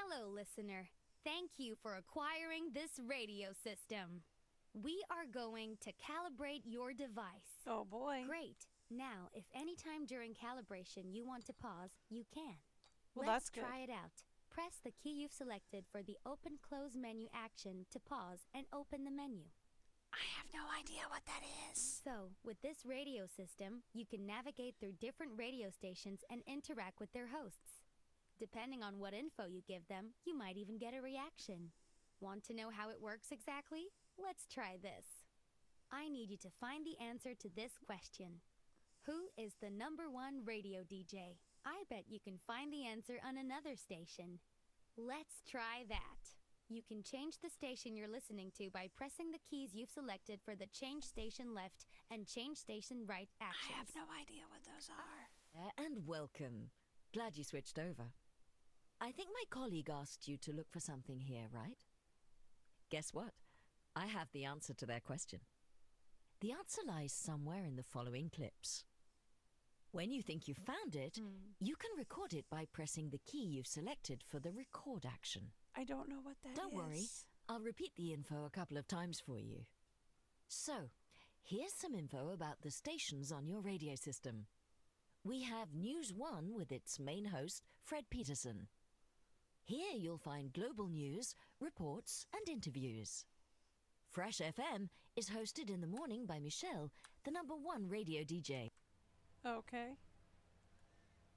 Hello, listener. Thank you for acquiring this radio system. We are going to calibrate your device. Oh boy. Great. Now, if any time during calibration you want to pause, you can. Well, Let's that's good. try it out. Press the key you've selected for the open-close menu action to pause and open the menu. I have no idea what that is. So, with this radio system, you can navigate through different radio stations and interact with their hosts. Depending on what info you give them, you might even get a reaction. Want to know how it works exactly? Let's try this. I need you to find the answer to this question. Who is the #1 radio DJ? I bet you can find the answer on another station. Let's try that. You can change the station you're listening to by pressing the keys you've selected for the change station left and change station right actions. I have no idea what those are. And welcome. Glad you switched over. I think my colleague asked you to look for something here, right? Guess what? I have the answer to their question. The answer lies somewhere in the following clips. When you think you've found it, you can record it by pressing the key you've selected for the record action. I don't know what that is. Don't worry, I'll repeat the info a couple of times for you. So, here's some info about the stations on your radio system. We have News 1 with its main host, Fred Peterson. Here you'll find global news, reports and interviews. Fresh FM is hosted in the morning by Michelle, the #1 radio DJ. Okay.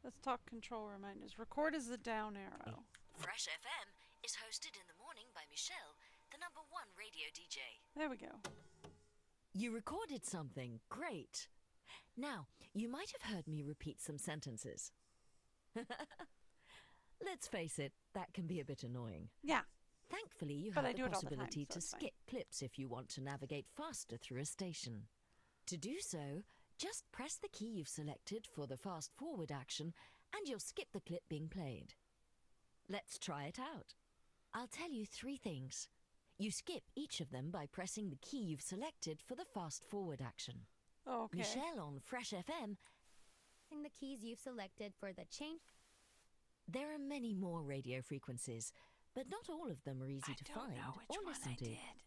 Let's talk control reminders. Record is the down arrow. Fresh FM is hosted in the morning by Michelle, the #1 radio DJ. There we go. You recorded something. Great. Now, you might have heard me repeat some sentences. Let's face it, that can be a bit annoying. Yeah. Thankfully, you But I have do the it all the time, possibility so to it's fine. skip clips if you want to navigate faster through a station. To do so, just press the key you've selected for the fast forward action and you'll skip the clip being played. Let's try it out. I'll tell you 3 things. You skip each of them by pressing the key you've selected for the fast forward action. Okay. Michelle on Fresh FM. Pressing the keys you've selected for the change. There are many more radio frequencies, but not all of them are easy to I don't find know which or one listen I to. did.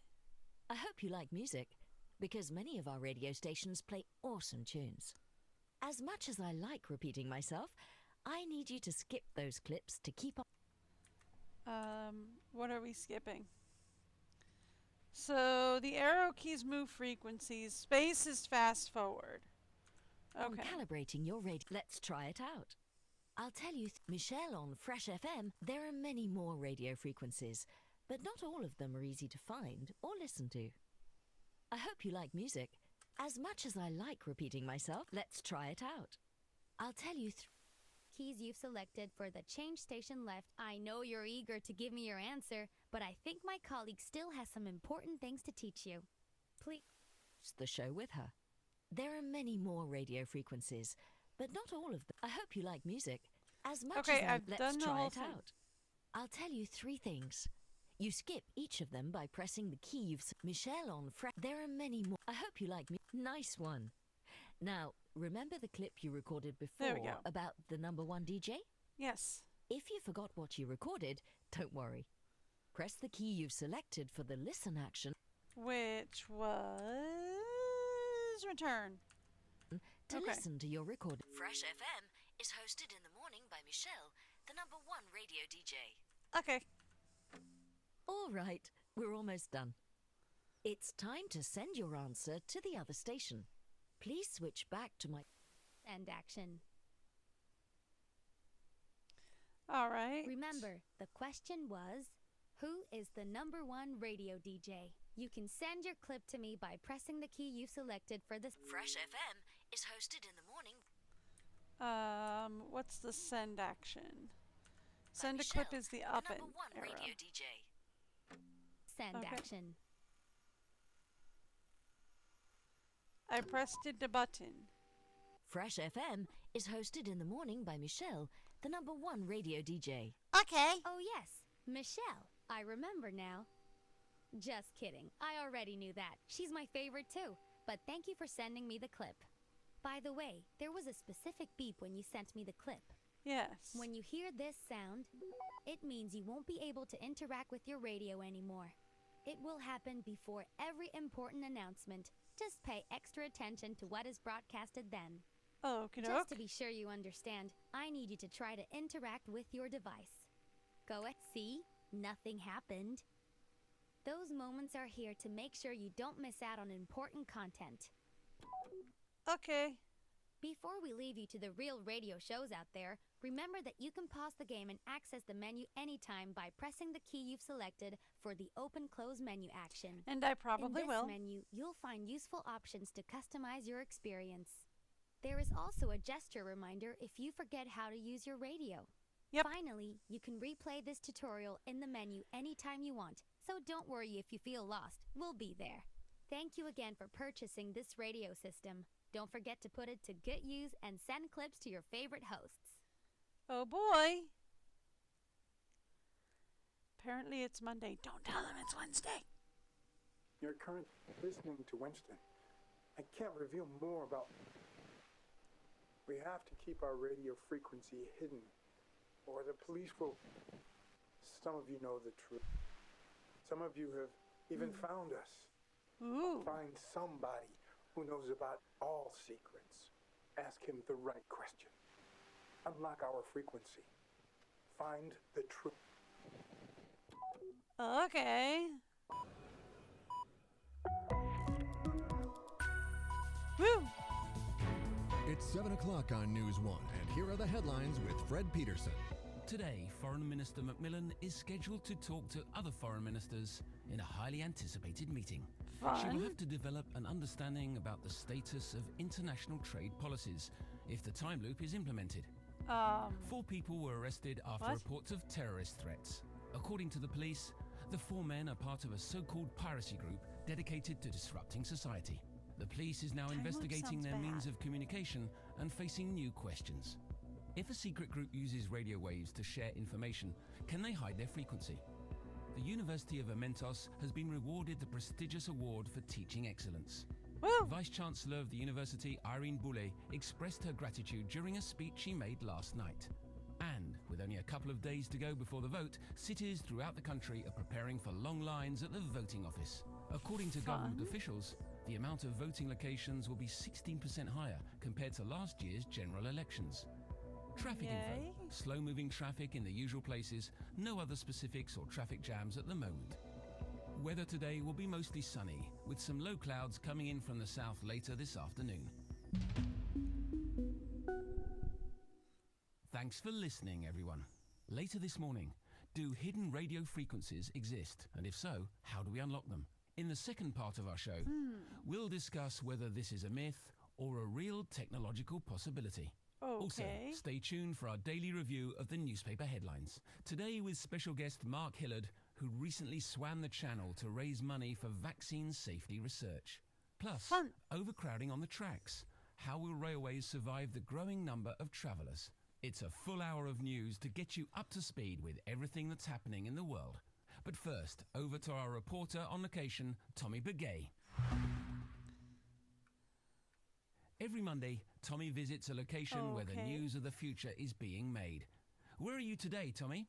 I hope you like music, because many of our radio stations play awesome tunes. As much as I like repeating myself, I need you to skip those clips to keep up. What are we skipping? So the arrow keys move frequencies. Space is fast forward. On Okay. calibrating your radio. Let's try it out. I'll tell you, Michelle on Fresh FM, there are many more radio frequencies, but not all of them are easy to find or listen to. I hope you like music. As much as I like repeating myself, let's try it out. I'll tell you Keys you've selected for the change station left. I know you're eager to give me your answer, but I think my colleague still has some important things to teach you. Please. the show with her. There are many more radio frequencies, but not all of them. I hope you like music. As much Okay, as I I've let's done the try whole it thing. out. I'll tell you 3 things. You skip each of them by pressing the key you've Michelle on There are many more. I hope you like me. Nice one. Now, remember the clip you recorded There we before go. about the #1 DJ? Yes. If you forgot what you recorded, don't worry. Press the key you've selected for the listen action Which was return. to Okay. listen to your record. Fresh FM is hosted in the morning by Michelle, the #1 radio DJ. Okay. All right, we're almost done. It's time to send your answer to the other station. Please switch back to my... End action. All right. Remember, the question was, who is the #1 radio DJ? You can send your clip to me by pressing the key you've selected for this. Fresh FM is hosted in the morning What's the send action? by Send a Michelle, clip is the up the and #1 arrow. radio DJ. Send Okay. action. I pressed the button. Fresh FM is hosted in the morning by Michelle, the #1 radio DJ. Okay. Oh yes, Michelle. I remember now. Just kidding. I already knew that. She's my favorite too. But thank you for sending me the clip. By the way, there was a specific beep when you sent me the clip. Yes. When you hear this sound, it means you won't be able to interact with your radio anymore. It will happen before every important announcement. Just pay extra attention to what is broadcasted then. Okie Just doke. to be sure you understand, I need you to try to interact with your device. Go ahead. See? Nothing happened. Those moments are here to make sure you don't miss out on important content. Okay. Before we leave you to the real radio shows out there, remember that you can pause the game and access the menu anytime by pressing the key you've selected for the open-close menu action. And I probably In will. this menu, you'll find useful options to customize your experience. There is also a gesture reminder if you forget how to use your radio. Yep. Finally, you can replay this tutorial in the menu anytime you want, so don't worry if you feel lost. We'll be there. Thank you again for purchasing this radio system. Don't forget to put it to good use and send clips to your favorite hosts. Oh boy. Apparently it's Monday. Don't tell them it's Wednesday. You're currently listening to Winston. I can't reveal more about... We have to keep our radio frequency hidden, or the police will... Some of you know the truth. Some of you have even found us. Ooh. Find somebody who knows about all secrets. Ask him the right question. Unlock our frequency. Find the truth. Okay. Woo! It's 7 o'clock on News 1, and here are the headlines with Fred Peterson. Today, Foreign Minister Macmillan is scheduled to talk to other foreign ministers in a highly anticipated meeting. She will Fun. have to develop an understanding about the status of international trade policies if the time loop is implemented. 4 people were arrested after What? reports of terrorist threats. According to the police, the 4 men are part of a so-called piracy group dedicated to disrupting society. The police is now Time loop investigating sounds their means bad. of communication and facing new questions. If a secret group uses radio waves to share information, can they hide their frequency? The University of Amentos has been rewarded the prestigious award for teaching excellence. Woo! Vice-Chancellor of the university, Irene Boulay, expressed her gratitude during a speech she made last night. And, with only a couple of days to go before the vote, cities throughout the country are preparing for long lines at the voting office. According to government Fun. officials, the amount of voting locations will be 16% higher compared to last year's general elections. Traffic info. Yay. Slow-moving traffic in the usual places, no other specifics or traffic jams at the moment. Weather today will be mostly sunny, with some low clouds coming in from the south later this afternoon. Thanks for listening, everyone. Later this morning, do hidden radio frequencies exist? And if so, how do we unlock them? In the second part of our show, we'll discuss whether this is a myth or a real technological possibility. Also, Okay. stay tuned for our daily review of the newspaper headlines. Today with special guest Mark Hillard, who recently swam the channel to raise money for vaccine safety research. Plus, Fun. overcrowding on the tracks. How will railways survive the growing number of travellers? It's a full hour of news to get you up to speed with everything that's happening in the world. But first, over to our reporter on location, Tommy Begay. Every Monday, Tommy visits a location where the Okay. news of the future is being made. Where are you today, Tommy?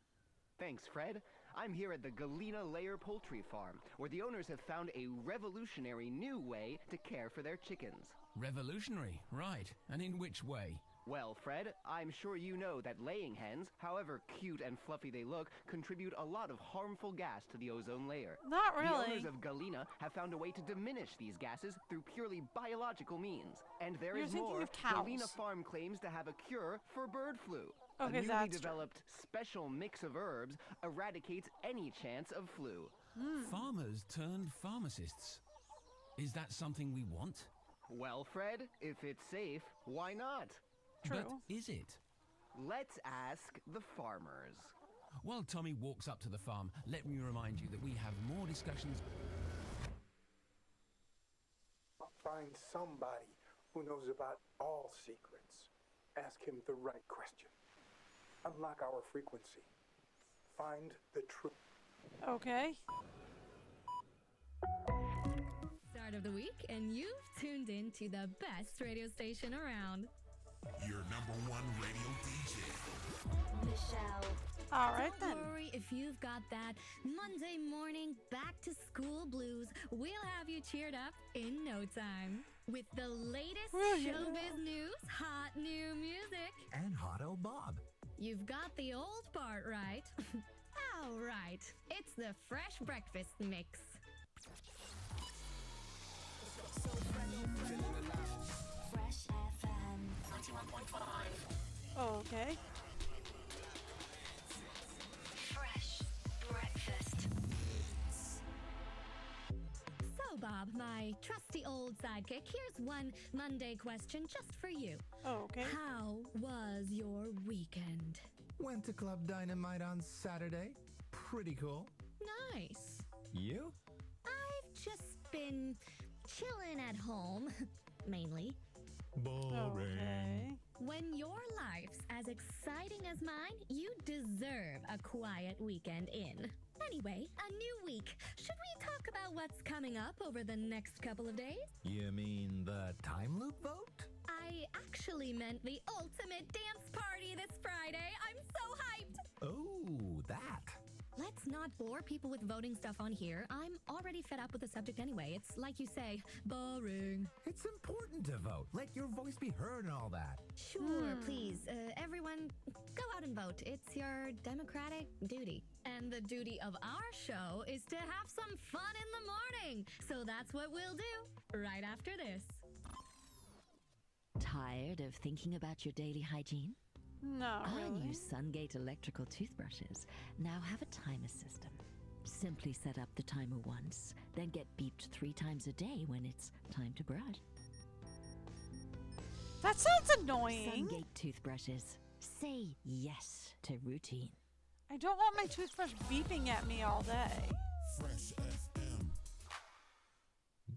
Thanks, Fred. I'm here at the Galena Layer Poultry Farm, where the owners have found a revolutionary new way to care for their chickens. Revolutionary, right. And in which way? Well, Fred, I'm sure you know that laying hens, however cute and fluffy they look, contribute a lot of harmful gas to the ozone layer. Not The really. owners of Galena have found a way to diminish these gases through purely biological means. And there You're is thinking more. of cows. Galena Farm claims to have a cure for bird flu. Okay, a newly that's true. developed special mix of herbs eradicates any chance of flu. Farmers turned pharmacists. Is that something we want? Well, Fred, if it's safe, why not? But True. is it? Let's ask the farmers. While Tommy walks up to the farm, let me remind you that we have more discussions. Find somebody who knows about all secrets. Ask him the right question. Unlock our frequency. Find the truth. Okay. Start of the week, and you've tuned in to the best radio station around. Your number one radio DJ. Michelle. All right then. Don't worry if you've got that Monday morning back to school blues. We'll have you cheered up in no time. With the latest showbiz news, hot new music, and hot old Bob. You've got the old part right. All right. It's the Fresh Breakfast Mix. Fresh FM 91.5. Okay. Fresh breakfast. So, Bob, my trusty old sidekick, here's one Monday question just for you. Okay. How was your weekend? Went to Club Dynamite on Saturday. Pretty cool. Nice. You? I've just been chilling at home, mainly. Boring. Okay. When your life's as exciting as mine, you deserve a quiet weekend in. Anyway, a new week. Should we talk about what's coming up over the next couple of days? You mean the time loop vote? I actually meant the ultimate dance party this Friday. I'm so hyped! Oh, that. Let's not bore people with voting stuff on here. I'm already fed up with the subject anyway. It's like you say, boring. It's important to vote. Let your voice be heard and all that. Sure, please. Everyone, go out and vote. It's your democratic duty. And the duty of our show is to have some fun in the morning. So that's what we'll do right after this. Tired of thinking about your daily hygiene? Not Our really. new Sungate electrical toothbrushes now have a timer system. Simply set up the timer once, then get beeped 3 times a day when it's time to brush. That sounds annoying. Sungate toothbrushes. Say yes to routine. I don't want my toothbrush beeping at me all day. Fresh FM.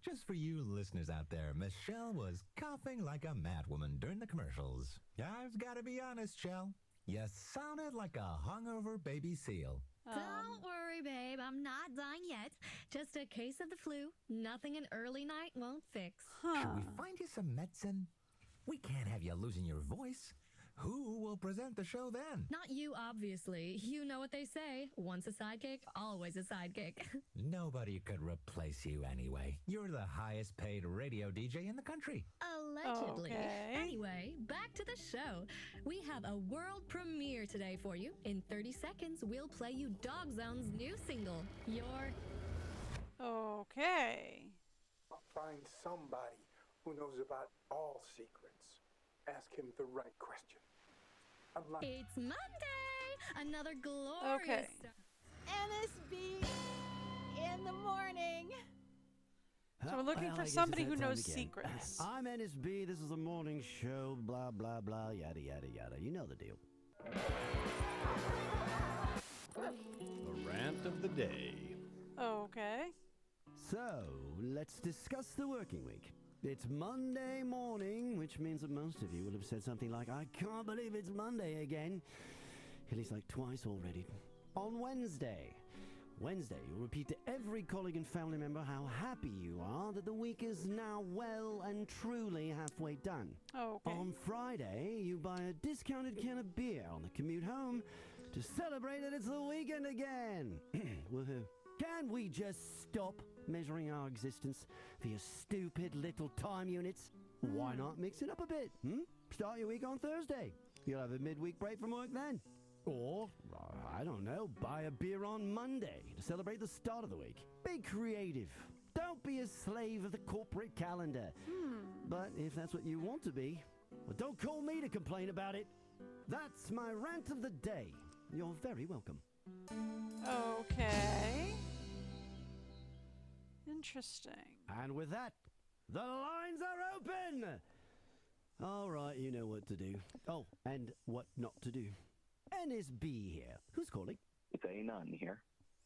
Just for you listeners out there, Michelle was coughing like a madwoman during the commercials. I've got to be honest, Shell. You sounded like a hungover baby seal. Don't worry, babe. I'm not dying yet. Just a case of the flu. Nothing an early night won't fix. Should we find you some medicine? We can't have you losing your voice. Who will present the show then? Not you, obviously. You know what they say. Once a sidekick, always a sidekick. Nobody could replace you anyway. You're the highest paid radio DJ in the country. Allegedly. Okay. Anyway, back to the show. We have a world premiere today for you. In 30 seconds, we'll play you Dog Zone's new single, Your... Okay. Find somebody who knows about all secrets. Ask him the right question. Unlike It's Monday! Another glorious... Okay. NSB in the morning. So we're looking for somebody who knows secrets. I'm NSB. This is a morning show. Blah, blah, blah. Yada, yada, yada. You know the deal. The rant of the day. Okay. So, let's discuss the working week. It's Monday morning, which means that most of you will have said something like, I can't believe it's Monday again. At least like twice already. On Wednesday, you'll repeat to every colleague and family member how happy you are that the week is now well and truly halfway done. Okay. On Friday, you buy a discounted can of beer on the commute home to celebrate that it's the weekend again. Woohoo. Can we just stop measuring our existence via stupid little time units? Why not mix it up a bit? Start your week on Thursday. You'll have a midweek break from work then. Or, I don't know, buy a beer on Monday to celebrate the start of the week. Be creative. Don't be a slave of the corporate calendar. But if that's what you want to be, well, don't call me to complain about it. That's my rant of the day. You're very welcome. Okay. Interesting. And with that, the lines are open! All right, you know what to do. Oh, and what not to do. NSB here. Who's calling? It's Anon here.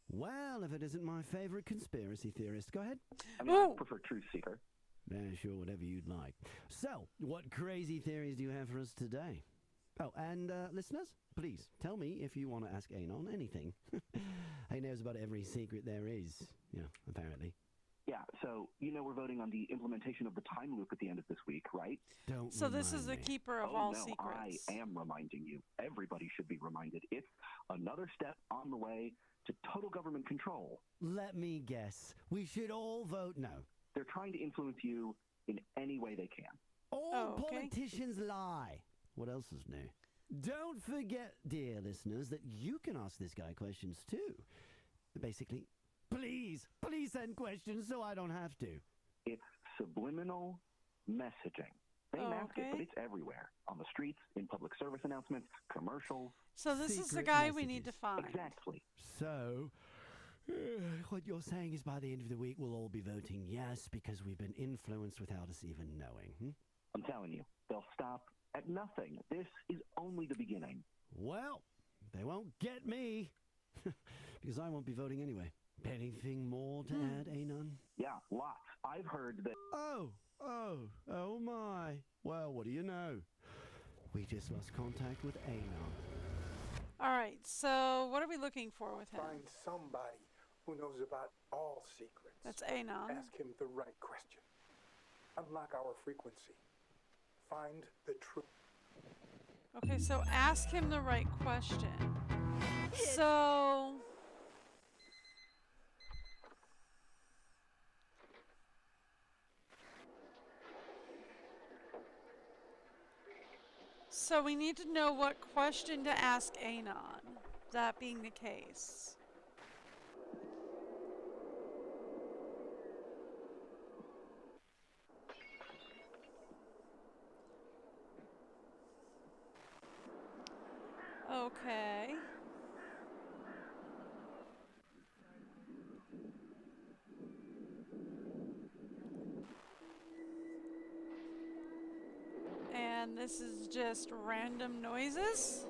Well, if it isn't my favorite conspiracy theorist, go ahead. I mean, I prefer Truth Seeker. Sure, whatever you'd like. So, what crazy theories do you have for us today? Oh, and listeners, please tell me if you want to ask Anon anything. He knows about every secret there is, apparently. Yeah, so you know we're voting on the implementation of the time loop at the end of this week, right? Don't So this is the remind me. keeper of Oh, all no, secrets. I am reminding you. Everybody should be reminded. It's another step on the way to total government control. Let me guess. We should all vote no. They're trying to influence you in any way they can. All Oh, okay. politicians lie. What else is new? Don't forget, dear listeners, that you can ask this guy questions too. Basically, please send questions so I don't have to. It's subliminal messaging. They mask it, but it's everywhere. On the streets, in public service announcements, commercials. So this is the Secret guy we need to messages. find. Exactly. So, what you're saying is by the end of the week we'll all be voting yes because we've been influenced without us even knowing. I'm telling you, they'll stop at nothing. This is only the beginning. Well, they won't get me because I won't be voting anyway. Anything more to add, Anon? Yeah, lots. I've heard that... Oh my. Well, what do you know? We just lost contact with Anon. All right, so what are we looking for with him? Find somebody who knows about all secrets. That's Anon. Ask him the right question. Unlock our frequency. Find the truth. Okay, so ask him the right question. So... So we need to know what question to ask Anon, that being the case. Okay. And this is just random noises?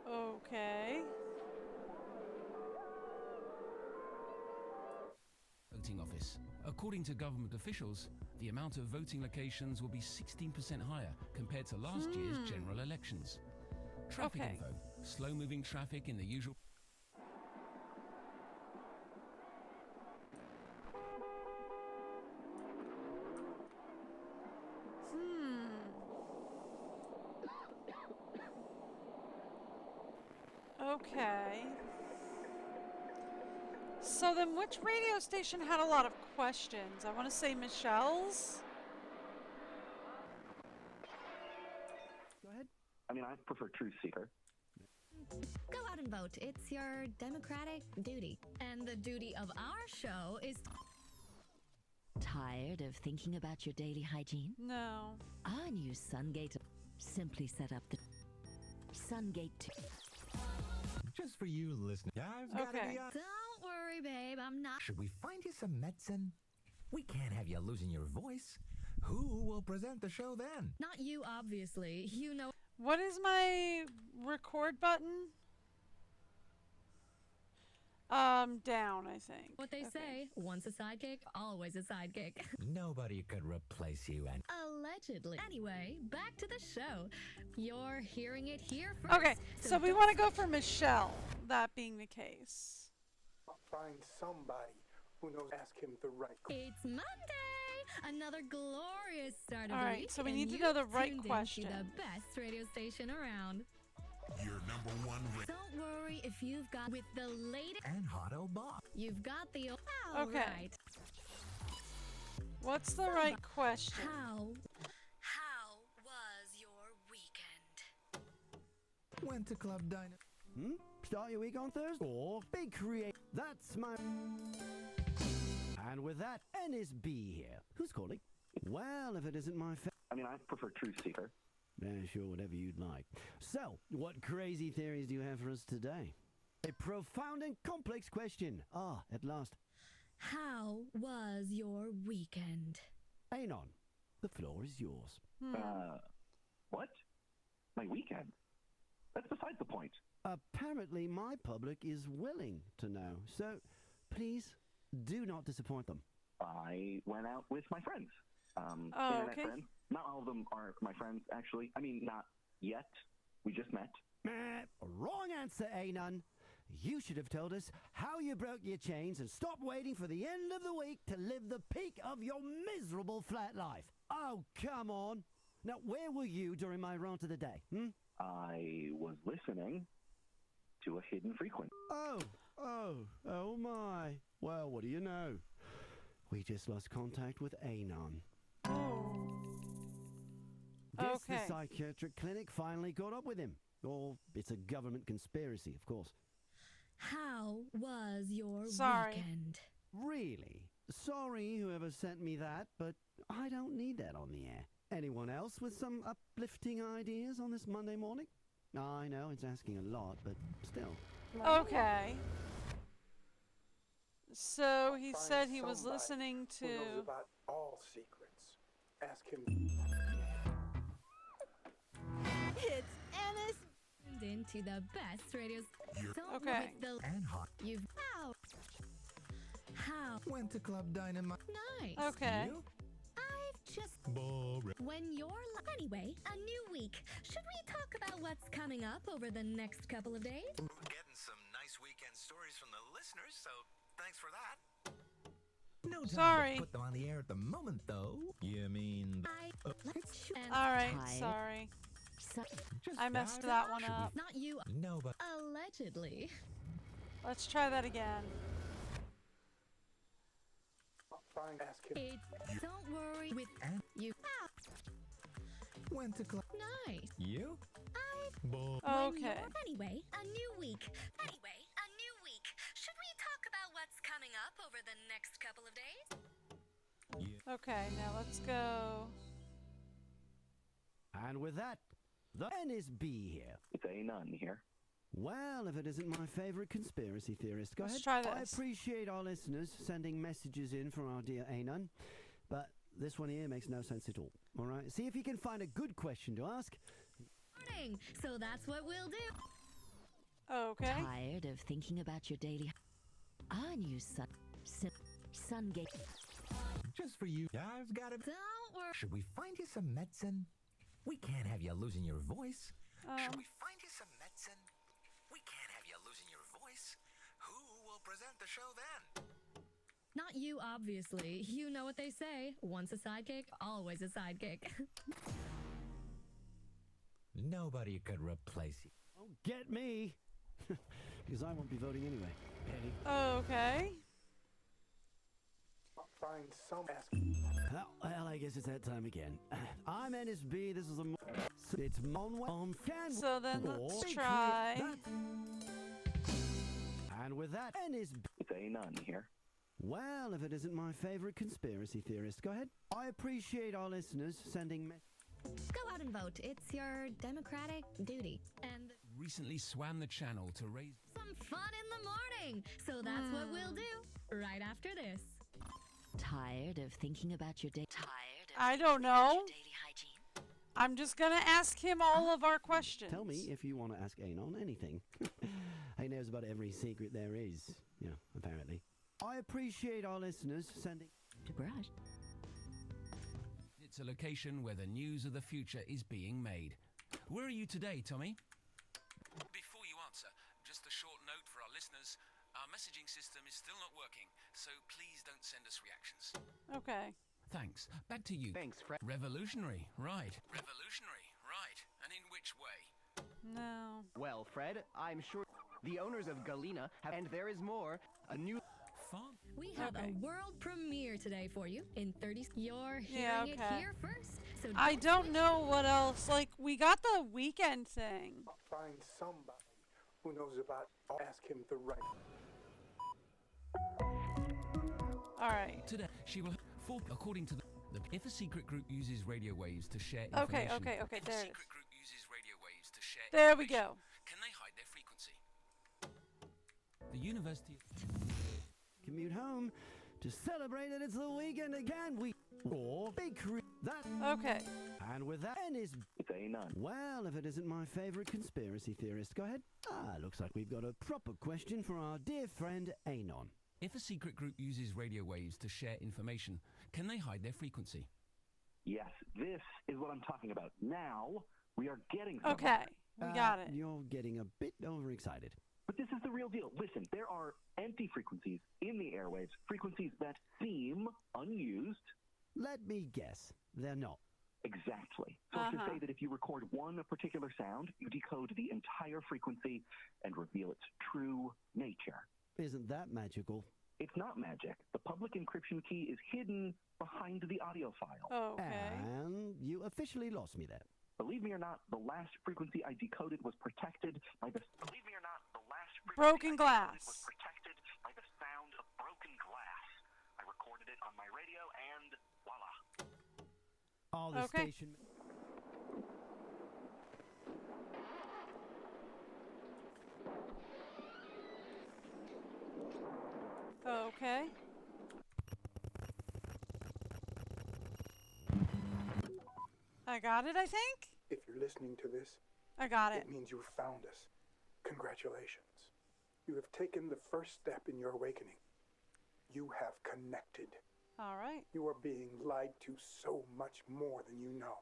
Okay. Voting office. According to government officials, the amount of voting locations will be 16% higher compared to last year's general elections. Traffic Okay. info. Slow-moving traffic in the usual... Okay. So then which radio station had a lot of questions? I want to say Michelle's. Go ahead. I mean, I prefer Truth Seeker. Go out and vote. It's your democratic duty. And the duty of our show is... Tired of thinking about your daily hygiene? No. Our new Sungate simply set up the Sungate 2. Just for you listeners. I've got to Okay. be honest. Don't worry, babe. I'm not... Should we find you some medicine? We can't have you losing your voice. Who will present the show then? Not you, obviously. You know... What is my record button? Down, I think. What they say, once a sidekick, always a sidekick. Nobody could replace you and... Allegedly. Anyway, back to the show. You're hearing it here first. Okay, so we want to go for Michelle, that being the case. Find somebody who knows. Ask him the right question. It's Monday! Another glorious start of All the right, week. so we and need to know the you've right tuned into question. the best radio station around. Your number one Don't worry if you've got with the latest... And Hot Old Bob. You've got the... All Okay. right. What's the right question? How was your weekend? Went to Club Diner. Start your week on Thursday? Or be creative. That's my... And with that, NSB here. Who's calling? Well, if it isn't my I mean, I prefer Truth Seeker. Sure, whatever you'd like. So, what crazy theories do you have for us today? A profound and complex question. At last. How was your weekend? Anon, the floor is yours. What? My weekend? That's beside the point. Apparently, my public is willing to know. So, please, do not disappoint them. I went out with my friends. Oh, Internet okay. friends. Not all of them are my friends, actually. I mean, not yet. We just met. Wrong answer, Anon. You should have told us how you broke your chains and stopped waiting for the end of the week to live the peak of your miserable flat life. Oh, come on. Now, where were you during my rant of the day? I was listening to a hidden frequency. Oh my. Well, what do you know? We just lost contact with Anon. Guess the psychiatric clinic finally caught up with him. Or it's a government conspiracy, of course. How was your weekend? Really? Sorry, whoever sent me that, but I don't need that on the air. Anyone else with some uplifting ideas on this Monday morning? I know it's asking a lot, but still. Okay. So he said he was listening to... Who knows about all secrets. Ask him. It's Ennis. Into the best radios. Okay. And hot. You've how Went to Club Dynamite. nice. Okay. You? I've just Boring. when you're anyway, a new week. Should we talk about what's coming up over the next couple of days? Getting some nice weekend stories from the listeners, so thanks for that. No time to put them on the air at the moment, though. You mean... All right, sorry. I messed that one up. Not you. No, but allegedly. Let's try that again. Fine, ask him. Don't worry with you. Went to Club... Nice. You? Okay. Anyway, a new week. Should we talk about what's coming up over the next couple of days? Okay, now let's go. And with that, the NSB here. It's Anon here. Well, if it isn't my favorite conspiracy theorist, go Let's ahead. try I this. appreciate our listeners sending messages in from our dear Anon, but this one here makes no sense at all. All right, see if you can find a good question to ask. So that's what we'll do. Okay. Tired of thinking about your daily... Our new Sungate... Just for you. I've got it. Don't worry. Should we find you some medicine? We can't have you losing your voice. Should we find you some medicine? We can't have you losing your voice. Who will present the show then? Not you, obviously. You know what they say. Once a sidekick, always a sidekick. Nobody could replace you. Oh, get me! Because I won't be voting anyway. Penny. Okay. Find some ask. Well, I guess it's that time again. I'm NSB. This is a... It's on Can. So then let's try. And with that, NSB. It's Anon here. Well, if it isn't my favorite conspiracy theorist, go ahead. I appreciate our listeners sending Go out and vote. It's your democratic duty. And Recently swam the channel to raise... some fun in the morning. So that's what we'll do right after this. Tired of thinking about your day... I don't know. I'm just gonna ask him all of our questions. Tell me if you want to ask Anon anything. He knows about every secret there is, apparently. I appreciate our listeners sending... To brush. It's a location where the news of the future is being made. Where are you today, Tommy? Before you answer, just a short note for our listeners. Our messaging system is still not working, so please don't send us reactions. Okay. Thanks. Back to you. Thanks, Fred. Revolutionary, right. Revolutionary, right. And in which way? No. Well, Fred, I'm sure the owners of Galena have, and there is more, a new... We have a world premiere today for you in 30. You're hearing it here first. So I don't know what else. Like, we got the weekend thing. Find somebody who knows about. Ask him the right. All right. Today, she will... according to the... If a secret group uses radio waves to share information... Okay, there if a it is. secret group uses radio waves to share There we information, go. Can they hide their frequency? The University of... Commute home to celebrate that it's the weekend again. Okay. And with that, It's Anon. Well, if it isn't my favorite conspiracy theorist, go ahead. Looks like we've got a proper question for our dear friend Anon. If a secret group uses radio waves to share information, can they hide their frequency? Yes, this is what I'm talking about. Now, we are getting Okay. We got it. You're getting a bit overexcited. But this is the real deal. Listen, there are empty frequencies in the airwaves, frequencies that seem unused. Let me guess. They're not. Exactly. So to say that if you record one particular sound, you decode the entire frequency and reveal its true nature. Isn't that magical? It's not magic. The public encryption key is hidden behind the audio file. Okay. And you officially lost me there. Believe me or not, the last frequency I decoded was protected by the... Believe me or not, the last frequency broken glass. was protected by the sound of broken glass. I recorded it on my radio and voila. All the station... Okay. I got it, I think? If you're listening to this, I got it. It means you've found us. Congratulations. You have taken the first step in your awakening. You have connected. All right. You are being lied to so much more than you know.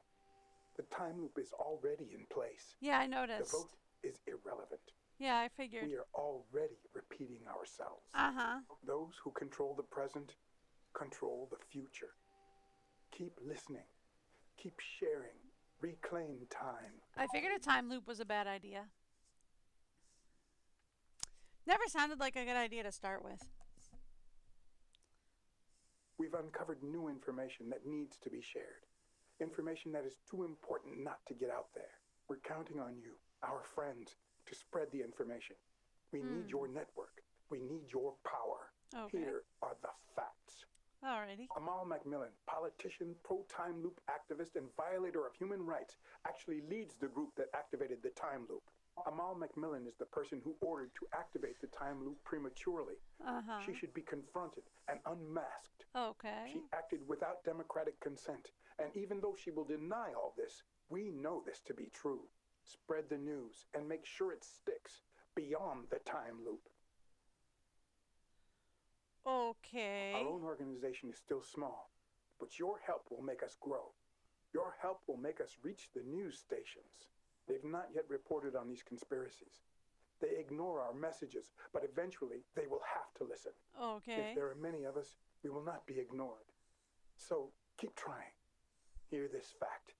The time loop is already in place. Yeah, I noticed. The vote is irrelevant. Yeah, I figured. We are already repeating ourselves. Uh-huh. Those who control the present control the future. Keep listening. Keep sharing. Reclaim time. I figured a time loop was a bad idea. Never sounded like a good idea to start with. We've uncovered new information that needs to be shared. Information that is too important not to get out there. We're counting on you, our friends, to spread the information. We need your network. We need your power. Okay. Here are the facts. Alrighty. Amal Macmillan, politician, pro-time loop activist, and violator of human rights, actually leads the group that activated the time loop. Amal Macmillan is the person who ordered to activate the time loop prematurely. Uh-huh. She should be confronted and unmasked. Okay. She acted without democratic consent, and even though she will deny all this, we know this to be true. Spread the news and make sure it sticks beyond the time loop. Okay. Our own organization is still small, but your help will make us grow. Your help will make us reach the news stations. They've not yet reported on these conspiracies. They ignore our messages, but eventually they will have to listen. Okay. If there are many of us, we will not be ignored. So keep trying. Hear this fact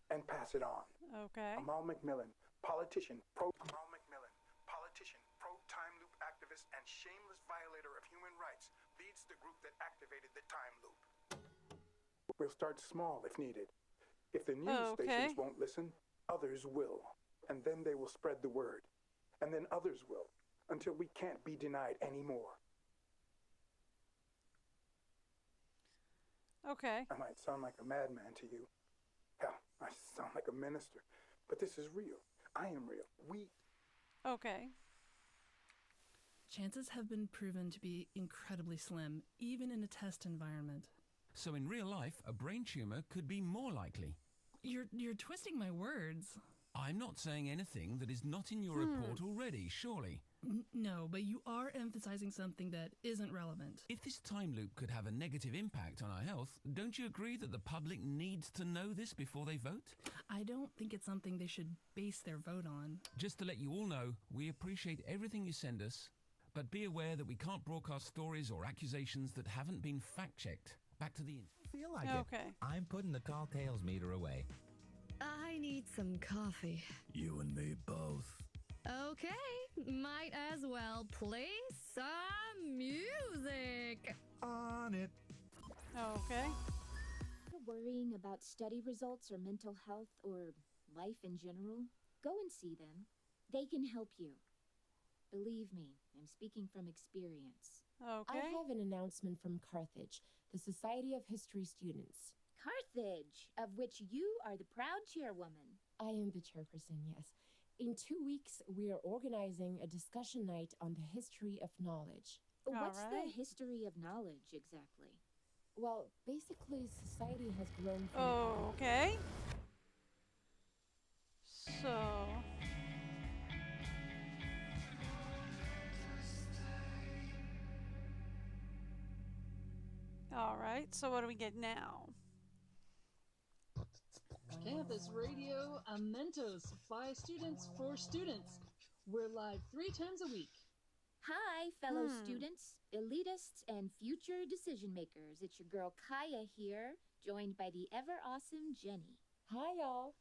and pass it on. Okay. Amal Macmillan, politician, Amal Macmillan, politician, pro-time loop activist, and shameless violator of human rights, leads the group that activated the time loop. We'll start small if needed. If the news stations won't listen, others will. And then they will spread the word. And then others will, until we can't be denied anymore. Okay. I might sound like a madman to you. Hell, I sound like a minister. But this is real. I am real. Okay. Chances have been proven to be incredibly slim, even in a test environment. So in real life, a brain tumor could be more likely. You're twisting my words. I'm not saying anything that is not in your report already, surely. No, but you are emphasizing something that isn't relevant. If this time loop could have a negative impact on our health, don't you agree that the public needs to know this before they vote? I don't think it's something they should base their vote on. Just to let you all know, we appreciate everything you send us, but be aware that we can't broadcast stories or accusations that haven't been fact-checked. Back to the... Feel like it. I'm putting the tall tales meter away. I need some coffee. You and me both. Okay, might as well play some music. On it. Okay. You're worrying about study results or mental health or life in general? Go and see them. They can help you. Believe me, I'm speaking from experience. Okay. I have an announcement from Carthage, the Society of History Students. Carthage, of which you are the proud chairwoman. I am the chairperson, yes. In 2 weeks, we are organizing a discussion night on the history of knowledge. What's the history of knowledge exactly? Well, basically, society has grown from... Okay. So... Alright, so what do we get now? Campus Radio, a Mentos by students for students. We're live 3 times a week. Hi, fellow students, elitists, and future decision makers. It's your girl Kaya here, joined by the ever awesome Jenny. Hi, y'all.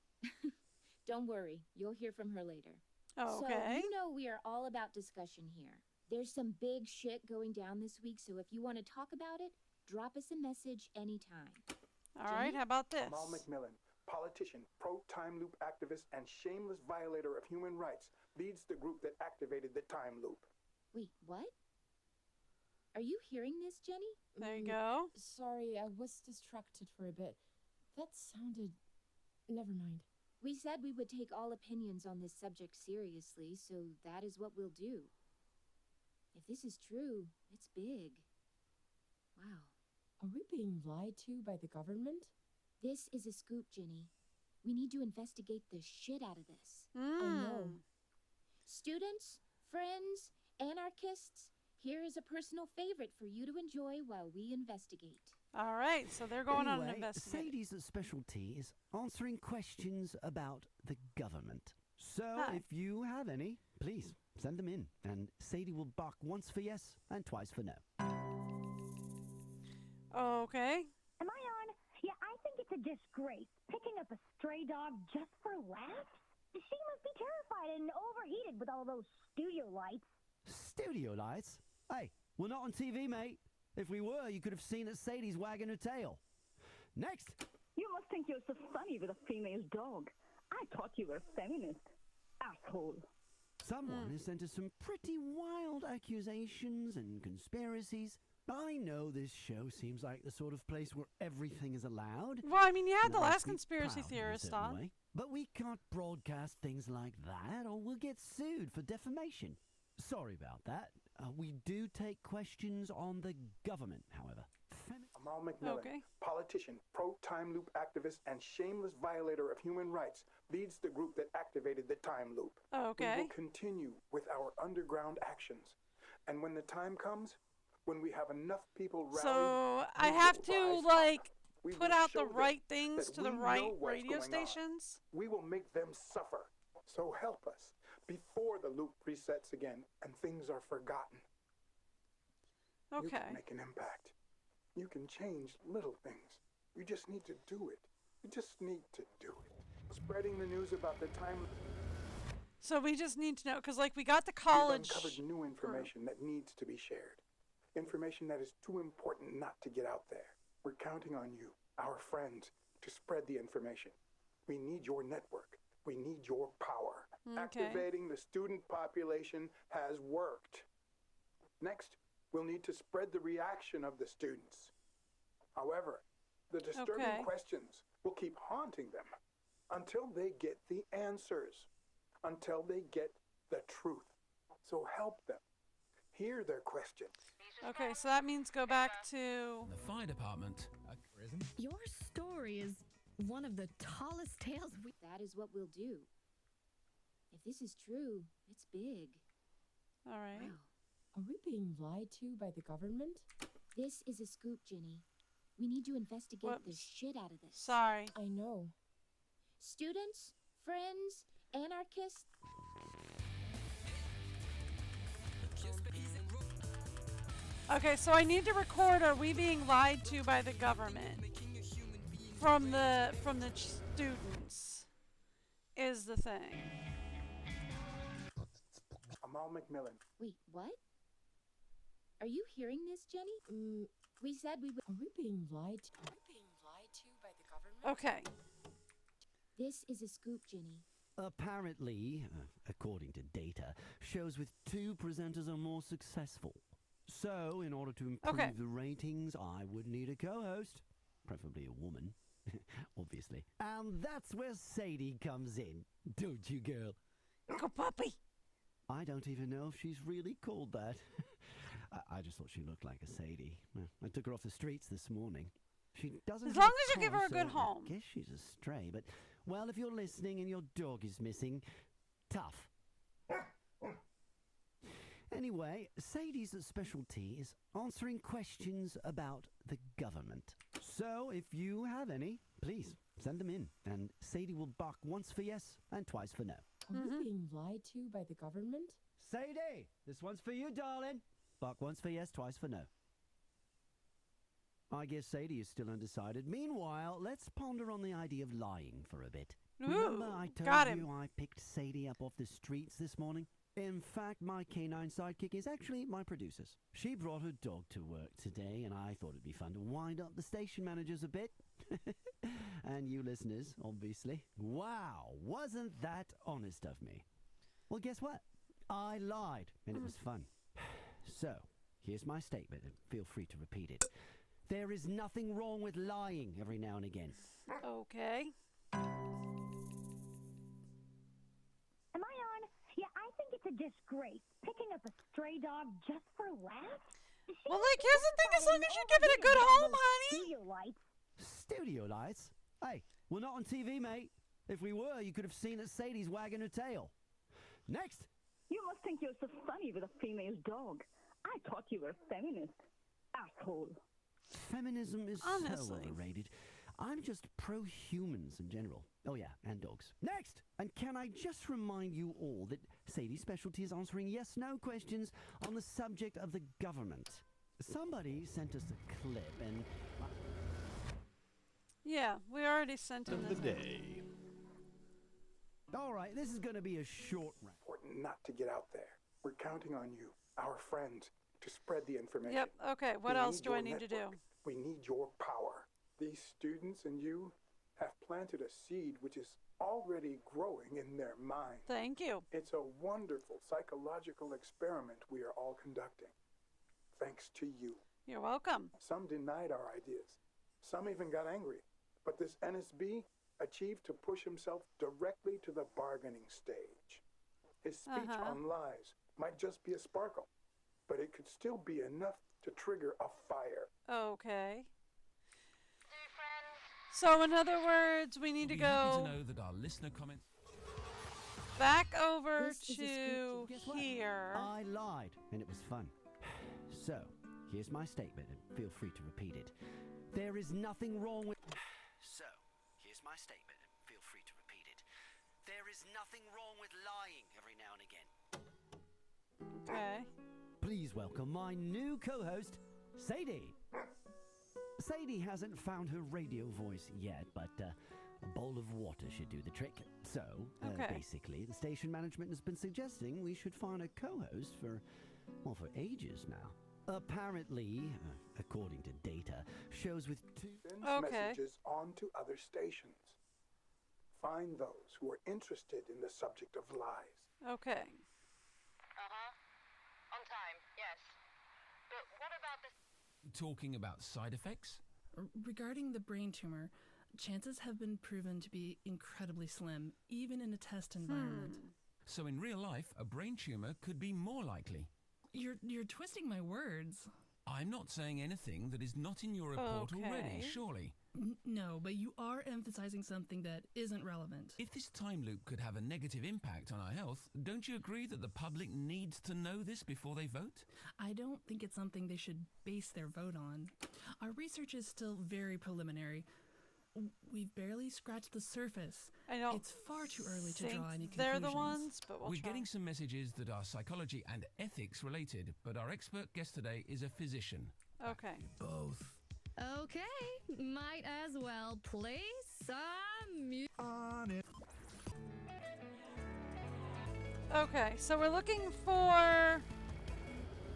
Don't worry, you'll hear from her later. Oh, So, okay. you know we are all about discussion here. There's some big shit going down this week, so if you want to talk about it, drop us a message anytime. All right, how about this? Jamal McMillan, politician, pro-time loop activist, and shameless violator of human rights, leads the group that activated the time loop. Wait, what? Are you hearing this, Jenny? There you go. Sorry, I was distracted for a bit. That sounded... Never mind. We said we would take all opinions on this subject seriously, so that is what we'll do. If this is true, it's big. Wow. Are we being lied to by the government? This is a scoop, Jenny. We need to investigate the shit out of this. I know. Students, friends, anarchists, here is a personal favorite for you to enjoy while we investigate. All right, so they're going on an Anyway, investigation. Sadie's specialty is answering questions about the government. So Hi. if you have any, please send them in, and Sadie will bark once for yes and twice for no. Okay. Am I on? Yeah, I think it's a disgrace. Picking up a stray dog just for laughs? She must be terrified and overheated with all those studio lights. Studio lights? Hey, we're not on TV, mate. If we were, you could have seen that Sadie's wagging her tail. Next! You must think you're so funny with a female dog. I thought you were a feminist. Asshole. Someone has sent us some pretty wild accusations and conspiracies. I know this show seems like the sort of place where everything is allowed. Well, I mean, you had and the that last makes me conspiracy proud in a theorist certain on. way. But we can't broadcast things like that or we'll get sued for defamation. Sorry about that. We do take questions on the government, however. Jamal McMillan, politician, pro-time loop activist, and shameless violator of human rights, leads the group that activated the time loop. Okay. We will continue with our underground actions. And when the time comes, when we have enough people rallied, So I we have will to, rise like, up. We put will out the show them right things that to the we right know what's radio going on. stations. We will make them suffer. So help us before the loop resets again and things are forgotten. You Okay. can make an impact. You can change little things. You just need to do it. You just need to do it. Spreading the news about the time. So we just need to know, because, like, we got the We've college. uncovered new information that needs to be shared. Information that is too important not to get out there. We're counting on you, our friends, to spread the information. We need your network. We need your power. Okay. Activating the student population has worked. Next, we'll need to spread the reaction of the students. However, the disturbing Okay. questions will keep haunting them until they get the answers, until they get the truth. So help them. Hear their questions. Okay, so that means go back to The fire department. Your story is one of the tallest tales we... That is what we'll do. If this is true, it's big. All right. Wow. Are we being lied to by the government? This is a scoop, Jenny. We need to investigate the Whoops. shit out of this. Sorry. I know. Students, friends, anarchists. Okay, so I need to record "Are we being lied to by the government?" from the students is the thing. Jamal McMillan. Wait, what? Are you hearing this, Jenny? We said we would. Are we being lied to? Are we being lied to by the government? Okay. This is a scoop, Jenny. Apparently, according to data, shows with 2 presenters are more successful. So, in order to improve the ratings, I would need a co-host, preferably a woman, obviously. And that's where Sadie comes in, don't you, girl? Go puppy! I don't even know if she's really called that. I just thought she looked like a Sadie. I took her off the streets this morning. She doesn't. As have long as you give car, her a good so home. I guess she's a stray, but well, if you're listening and your dog is missing, tough. Anyway, Sadie's specialty is answering questions about the government. So, if you have any, please send them in, and Sadie will bark once for yes and twice for no. Are we being lied to by the government? Sadie, this one's for you, darling. Bark once for yes, twice for no. I guess Sadie is still undecided. Meanwhile, let's ponder on the idea of lying for a bit. Remember I told you I picked Sadie up off the streets this morning? In fact, my canine sidekick is actually my producer's. She brought her dog to work today, and I thought it'd be fun to wind up the station managers a bit. And you listeners, obviously. Wow, wasn't that honest of me? Well, guess what? I lied, and it was fun. So, here's my statement, and feel free to repeat it. There is nothing wrong with lying every now and again. Okay. Am I on? Yeah, I think it's a disgrace. Picking up a stray dog just for laughs? Well, like, here's the thing. As long as you give it a good home, honey. Studio lights. Studio lights? Hey, we're not on TV, mate. If we were, you could have seen that Sadie's wagging her tail. Next. You must think you're so funny with a female dog. I thought you were a feminist. Asshole. Feminism is Honestly. so overrated. I'm just pro-humans in general. Oh yeah, and dogs. Next! And can I just remind you all that Sadie's specialty is answering yes-no questions on the subject of the government. Somebody sent us a clip and... Yeah, we already sent him Of the this. day. All right, this is going to be a short rant. Important not to get out there. We're counting on you, our friends, to spread the information. Yep, okay, what We else do I your need to do? network. We need your power. These students and you have planted a seed which is already growing in their minds. Thank you. It's a wonderful psychological experiment we are all conducting. Thanks to you. You're welcome. Some denied our ideas. Some even got angry. But this NSB achieved to push himself directly to the bargaining stage. His speech on lies might just be a sparkle, but it could still be enough to trigger a fire. Okay. So, in other words, we need to We'll be happy go to know that our listener comments. back over This is a to script, guess what? here. I lied, and it was fun. So, here's my statement, and feel free to repeat it. There is nothing wrong with... So, here's my statement, and feel free to repeat it. There is nothing wrong with lying every now and again. Okay. Please welcome my new co-host, Sadie. Sadie hasn't found her radio voice yet, but a bowl of water should do the trick. So, basically, the station management has been suggesting we should find a co-host for ages now. Apparently, according to data, shows with Messages on to other stations. Find those who are interested in the subject of lies. Okay. On time, yes. But what about the... Talking about side effects? Regarding the brain tumor, chances have been proven to be incredibly slim, even in a test environment. So in real life, a brain tumor could be more likely. You're twisting my words. I'm not saying anything that is not in your report already, surely. No, but you are emphasizing something that isn't relevant. If this time loop could have a negative impact on our health, don't you agree that the public needs to know this before they vote? I don't think it's something they should base their vote on. Our research is still very preliminary. We've barely scratched the surface. I know. It's far too early to think draw any conclusions. they're the ones, but we'll We're try. getting some messages that are psychology and ethics related, but our expert guest today is a physician. Okay. Both. Okay, might as well play some music. On it. Okay, so we're looking for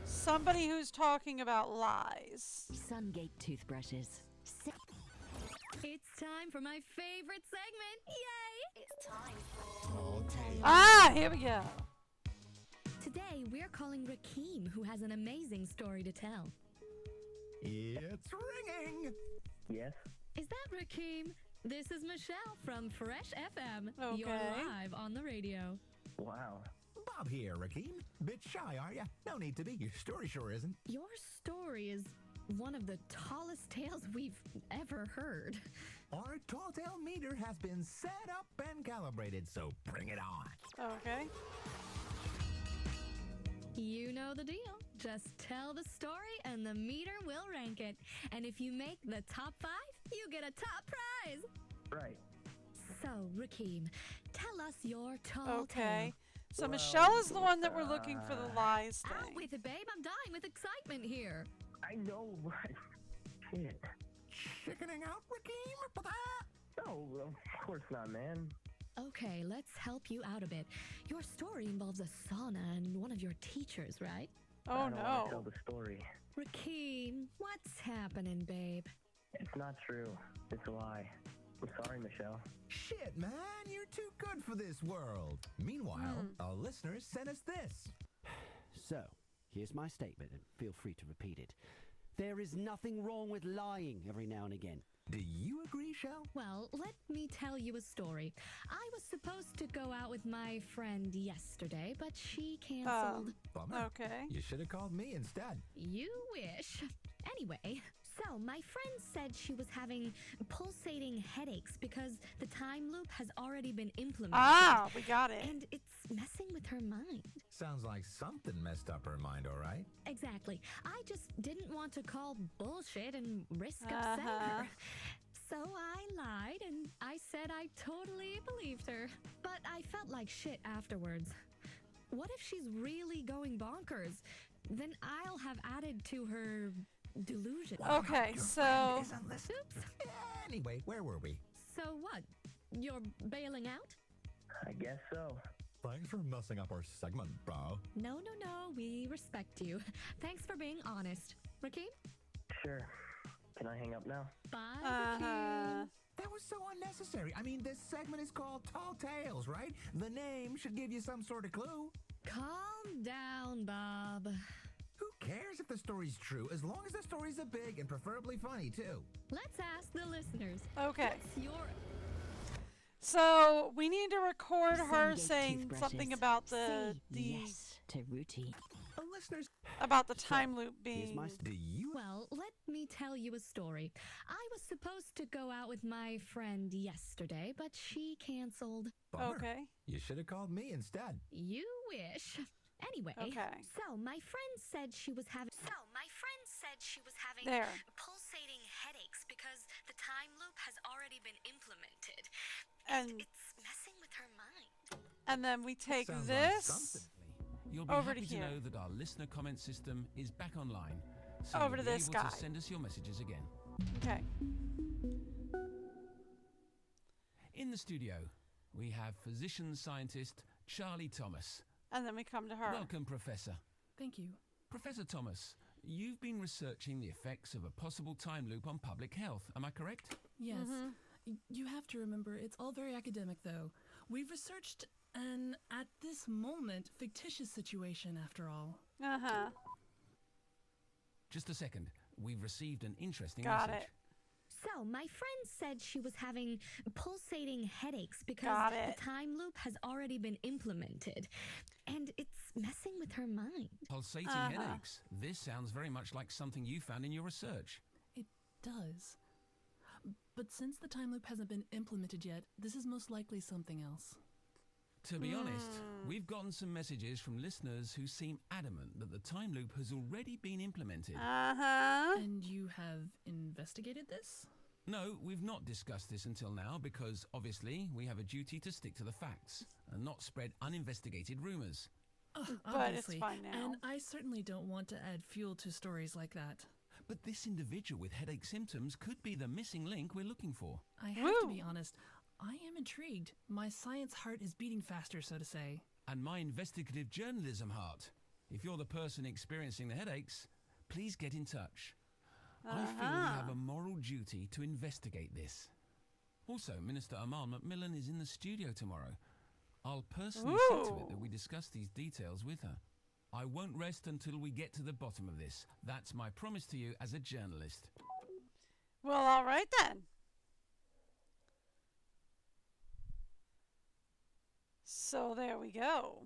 somebody who's talking about lies. Sungate toothbrushes. It's time for my favorite segment. Yay! It's time Ah, here we go. Today, we're calling Rakeem, who has an amazing story to tell. It's ringing. Yes. Is that Rakeem? This is Michelle from Fresh FM. You're Okay. live on the radio. Wow. Bob here, Rakeem. Bit shy, are ya? No need to be. Your story sure isn't. Your story is one of the tallest tales we've ever heard. Our tall tale meter has been set up and calibrated, so bring it on. Okay. You know the deal. Just tell the story and the meter will rank it. And if you make the top 5, you get a top prize. Right. So, Rakeem, tell us your tall Okay. tale. So Michelle is the one that we're looking for the lies Out thing. with it, babe. I'm dying with excitement here. I know, but shit. Chickening out, Rakeem? No, of course not, man. Okay, let's help you out a bit. Your story involves a sauna and one of your teachers, right? Oh I don't want no. to tell the story. Rakeem, what's happening, babe? It's not true. It's a lie. I'm sorry, Michelle. Shit, man, you're too good for this world. Meanwhile, our listeners sent us this. So, here's my statement, and feel free to repeat it. There is nothing wrong with lying every now and again. Do you agree, Shell? Well, let me tell you a story. I was supposed to go out with my friend yesterday, but she canceled. Bummer. Okay. You should have called me instead. You wish. Anyway, so my friend said she was having pulsating headaches because the time loop has already been implemented. Ah, we got it. And it's messing with her mind. Sounds like something messed up her mind, all right? Exactly. I just didn't want to call bullshit and risk upsetting her. So I lied and I said I totally believed her. But I felt like shit afterwards. What if she's really going bonkers? Then I'll have added to her delusion. Okay, so Oops. Anyway, where were we? So what? You're bailing out? I guess so. Thanks for messing up our segment, bro. No. We respect you. Thanks for being honest. Rakeem? Sure. Can I hang up now? Bye, Rakeem. That was so unnecessary. I mean, this segment is called Tall Tales, right? The name should give you some sort of clue. Calm down, Bob. Who cares if the story's true, as long as the story's a big and preferably funny, too? Let's ask the listeners. Okay. What's your... So we need to record her Same-gate saying toothbrushes. something about Say the yes to routine. Listeners, about the time loop Here's being. my do you? Well, let me tell you a story. I was supposed to go out with my friend yesterday, but she canceled. Bummer. Okay. You should have called me instead. You wish. Anyway, Okay. so my friend said she was having There. pulsating headaches because the time loop has already been implemented. And It's messing with her mind. and then we take Sounds like this something. You'll be over happy to to here. know that our listener comment system is back online. So Over you'll to be this able guy. to send us your messages again. Okay. In the studio, we have physician scientist Charlie Thomas. And then we come to her. Welcome, Professor. Thank you. Professor Thomas, you've been researching the effects of a possible time loop on public health. Am I correct? Yes. Mm-hmm. You have to remember, it's all very academic, though. We've researched an, at this moment, fictitious situation, after all. Uh-huh. Just a second. We've received an interesting Got message. it. So, my friend said she was having pulsating headaches because Got it. the time loop has already been implemented. And it's messing with her mind. Pulsating headaches. This sounds very much like something you found in your research. It does. But since the time loop hasn't been implemented yet, this is most likely something else. To be honest, we've gotten some messages from listeners who seem adamant that the time loop has already been implemented. Uh-huh. And you have investigated this? No, we've not discussed this until now because, obviously, we have a duty to stick to the facts and not spread uninvestigated rumors. Ugh, But it's obviously. fine now. And I certainly don't want to add fuel to stories like that. But this individual with headache symptoms could be the missing link we're looking for. I have to be honest. I am intrigued. My science heart is beating faster, so to say. And my investigative journalism heart. If you're the person experiencing the headaches, please get in touch. I feel we have a moral duty to investigate this. Also, Minister Amal Macmillan is in the studio tomorrow. I'll personally see to it that we discuss these details with her. I won't rest until we get to the bottom of this. That's my promise to you as a journalist. Well, all right then. So there we go.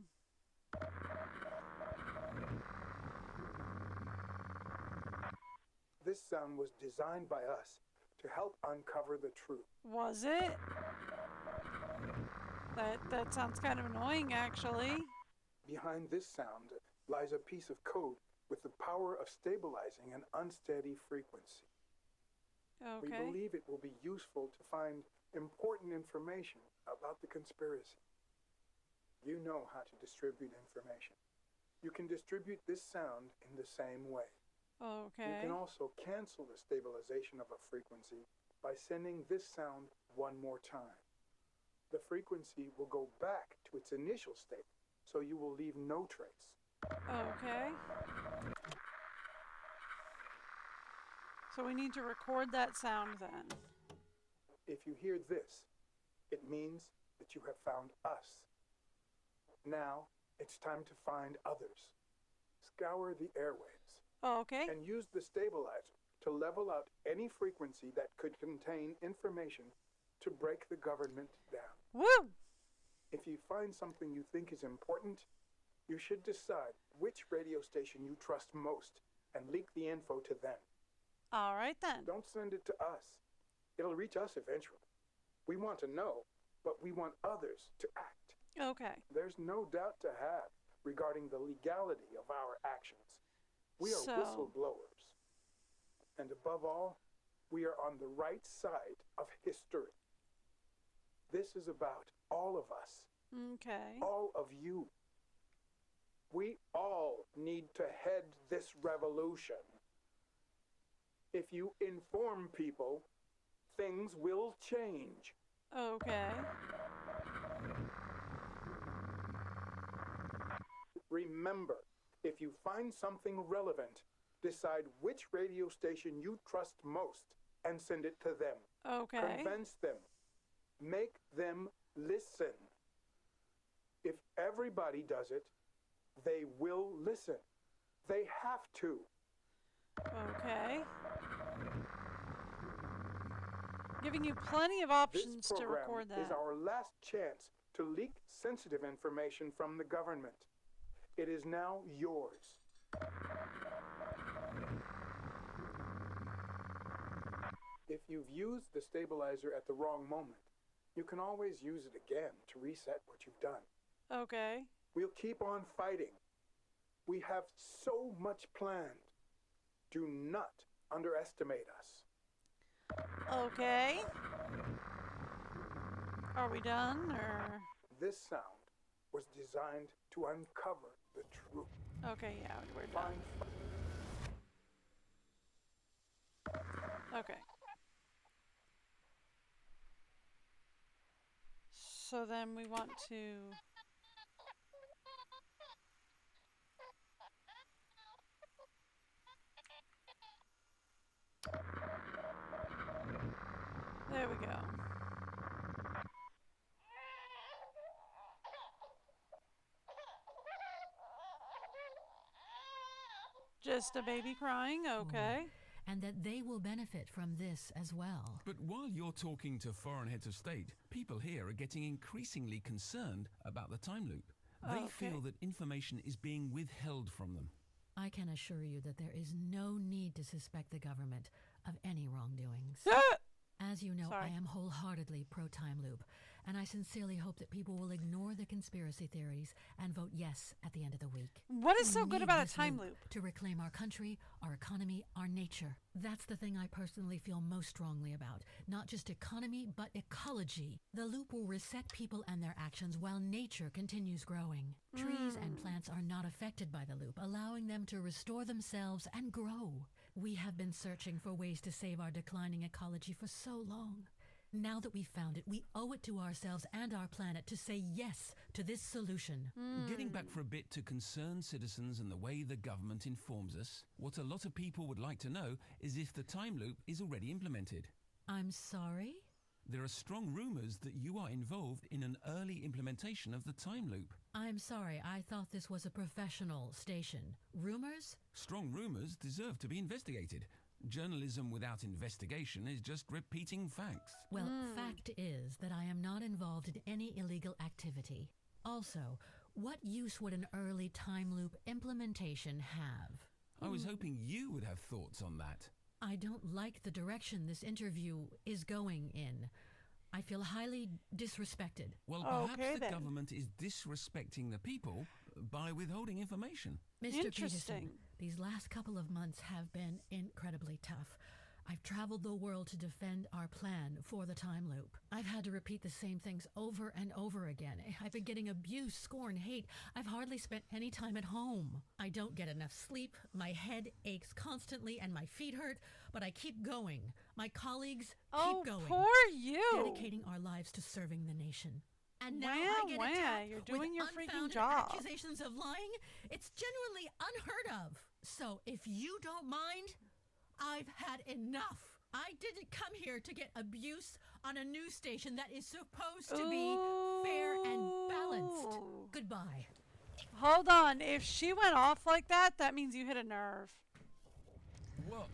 This sound was designed by us to help uncover the truth. Was it? That sounds kind of annoying, actually. Behind this sound lies a piece of code with the power of stabilizing an unsteady frequency. We Okay. believe it will be useful to find important information about the conspiracy. You know how to distribute information. You can distribute this sound in the same way. Okay. You can also cancel the stabilization of a frequency by sending this sound one more time. The frequency will go back to its initial state, so you will leave no trace. Okay. So we need to record that sound then. If you hear this, it means that you have found us. Now, it's time to find others. Scour the airwaves. Okay. And use the stabilizer to level out any frequency that could contain information to break the government down. Woo! If you find something you think is important, you should decide which radio station you trust most and leak the info to them. All right then. Don't send it to us. It'll reach us eventually. We want to know, but we want others to act. Okay. There's no doubt to have regarding the legality of our actions. We are So- whistleblowers. And above all, we are on the right side of history. This is about all of us. Okay. All of you. We all need to head this revolution. If you inform people, things will change. Okay. Remember, if you find something relevant, decide which radio station you trust most and send it to them. Okay. Convince them. Make them listen. If everybody does it, they will listen. They have to. Okay. Giving you plenty of options This to program record that. is our last chance to leak sensitive information from the government. It is now yours. If you've used the stabilizer at the wrong moment, you can always use it again to reset what you've done. Okay. We'll keep on fighting. We have so much planned. Do not underestimate us. Okay. Are we done or? This sound was designed to uncover the truth. Okay, yeah, we're done. Okay. So then we want to. There we go. Just a baby crying, okay. And that they will benefit from this as well. But while you're talking to foreign heads of state, people here are getting increasingly concerned about the time loop. They feel that information is being withheld from them. I can assure you that there is no need to suspect the government of any wrongdoings. As you know, I am wholeheartedly pro-time loop, and I sincerely hope that people will ignore the conspiracy theories and vote yes at the end of the week. What is We so good need about a this time loop? to reclaim our country, our economy, our nature. That's the thing I personally feel most strongly about. Not just economy, but ecology. The loop will reset people and their actions while nature continues growing. Trees and plants are not affected by the loop, allowing them to restore themselves and grow. We have been searching for ways to save our declining ecology for so long. Now that we've found it, we owe it to ourselves and our planet to say yes to this solution. Getting back for a bit to concerned citizens and the way the government informs us, what a lot of people would like to know is if the time loop is already implemented. I'm sorry? There are strong rumors that you are involved in an early implementation of the time loop. I'm sorry, I thought this was a professional station. Rumors? Strong rumors deserve to be investigated. Journalism without investigation is just repeating facts. Well, fact is that I am not involved in any illegal activity. Also, what use would an early time loop implementation have? I was hoping you would have thoughts on that. I don't like the direction this interview is going in. I feel highly disrespected. Well, perhaps the government is disrespecting the people by withholding information. Mr. Peterson, these last couple of months have been incredibly tough. I've traveled the world to defend our plan for the time loop. I've had to repeat the same things over and over again. I've been getting abuse, scorn, hate. I've hardly spent any time at home. I don't get enough sleep. My head aches constantly and my feet hurt, but I keep going. My colleagues keep going. Poor you. Dedicating our lives to serving the nation. And now I get attacked you're doing with your freaking unfounded job. accusations of lying. It's genuinely unheard of. So if you don't mind, I've had enough. I didn't come here to get abuse on a news station that is supposed to be fair and balanced. Goodbye. Hold on. If she went off like that, that means you hit a nerve. Well.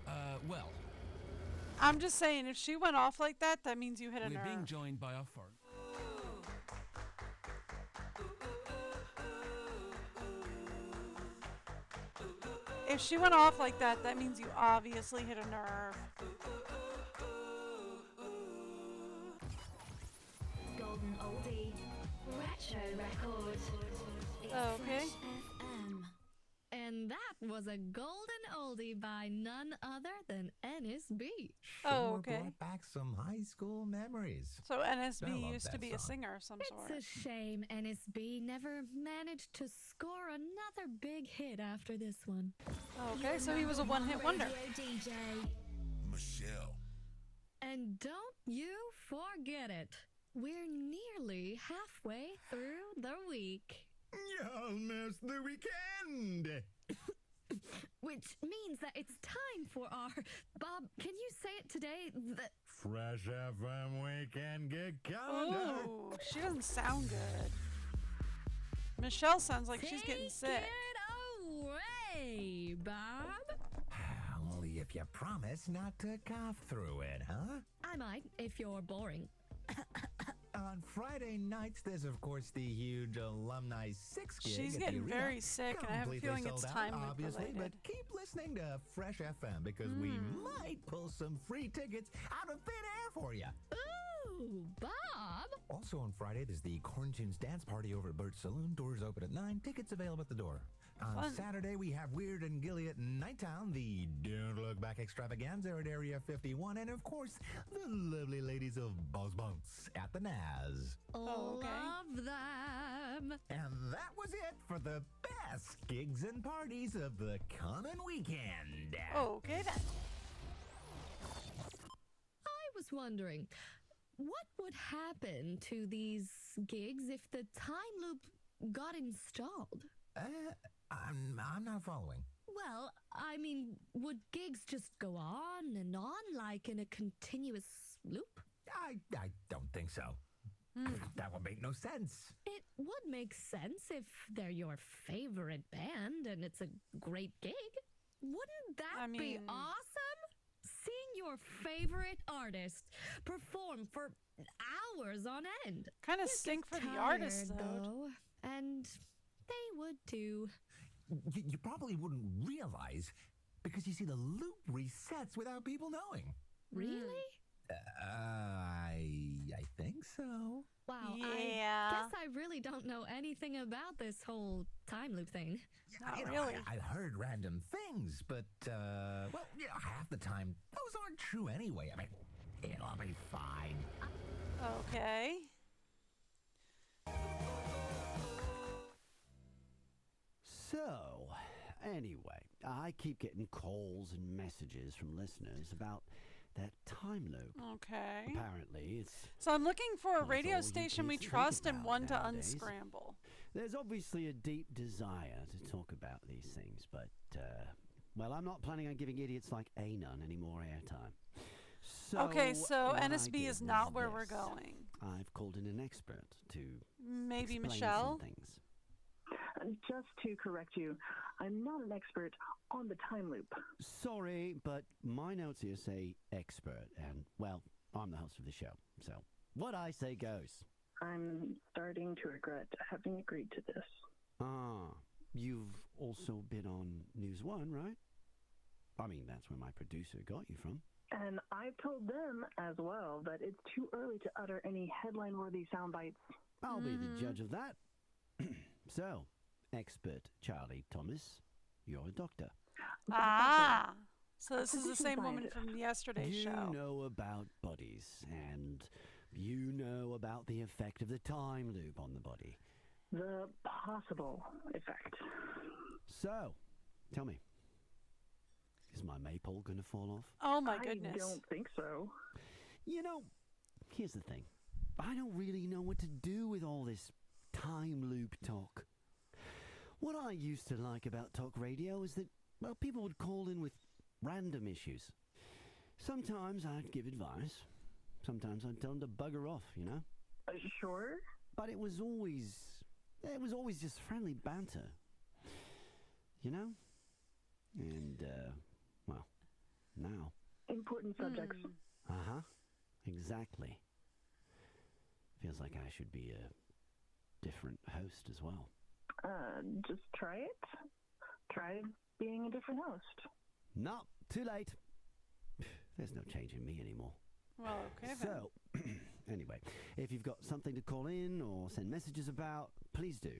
I'm just saying, if she went off like that, that means you hit a nerve. We're being joined by our foreign. If she went off like that, that means you obviously hit a nerve. Golden Oldie. Retro Record. It's Okay. Fresh FM. And that was a golden oldie by none other than Ennis Beach. Oh, okay. Brought back some high school memories. So I NSB love used to that be a song. singer of some sort. It's a shame NSB never managed to score another big hit after this one. Okay, so he was a one-hit wonder. DJ. Michelle. And don't you forget it. We're nearly halfway through the week. Y'all missed the weekend. Which means that it's time for our... Bob, can you say it today? Fresh FM Weekend Gig Calendar. Ooh, she doesn't sound good. Michelle sounds like she's getting sick. Take it away, Bob. Only if you promise not to cough through it, huh? I might, if you're boring. On Friday nights, there's of course the huge Alumni 6 gig. She's at getting the arena. very sick, and I have a Completely feeling it's sold out, time loop obviously, related. but keep listening to Fresh FM because we might pull some free tickets out of thin air for you. Ooh, Bob. Also on Friday, there's the Corn Tunes Dance Party over at Bert's Saloon. Doors open at 9. Tickets available at the door. On Fun. Saturday, we have Weird and Gilly at Nighttown, the Don't Look Back extravaganza at Area 51, and of course, the lovely ladies of Boss Bounce at the Naz. Oh, okay. Love them. And that was it for the best gigs and parties of the coming weekend. Okay then. I was wondering, what would happen to these gigs if the time loop got installed? I'm not following. Well, I mean, would gigs just go on and on like in a continuous loop? I don't think so. That would make no sense. It would make sense if they're your favorite band and it's a great gig. Wouldn't that be awesome? Seeing your favorite artist perform for hours on end. Kind of stink for the artist, though. And they would too. You probably wouldn't realize because you see the loop resets without people knowing. Really? I think so. Wow. Yeah. I guess I really don't know anything about this whole time loop thing. Not You know, really. I heard random things, but, well, you know, half the time, those aren't true anyway. I mean, it'll be fine. Okay. So, anyway, I keep getting calls and messages from listeners about that time loop. Okay. Apparently, it's... So I'm looking for a Well, radio it's all you station we kids think trust and about one to nowadays. unscramble. There's obviously a deep desire to talk about these things, but, well, I'm not planning on giving idiots like Anon any more airtime. So Okay, so what I NSB did is was not where we're this. going. I've called in an expert to Maybe explain Michelle? some things. Just to correct you, I'm not an expert on the time loop. Sorry, but my notes here say expert, and, well, I'm the host of the show, so what I say goes. I'm starting to regret having agreed to this. Ah, you've also been on News One, right? I mean, that's where my producer got you from. And I've told them as well that it's too early to utter any headline-worthy sound bites. I'll be the judge of that. So, expert Charlie Thomas, you're a doctor. Ah. So this is the same woman from yesterday's show. You know about bodies, and you know about the effect of the time loop on the body. The possible effect. So, tell me, is my maypole going to fall off? Oh my goodness. I don't think so. You know, here's the thing. I don't really know what to do with all this time loop talk. What I used to like about talk radio is that, well, people would call in with random issues. Sometimes I'd give advice. Sometimes I'd tell them to bugger off, you know? Sure. But it was always just friendly banter. You know? And, well, now. Important subjects. Uh-huh. Exactly. Feels like I should be a different host as well. Just try it. Try being a different host. No, too late. There's no change in me anymore. Well, okay then. So, anyway, if you've got something to call in or send messages about, please do,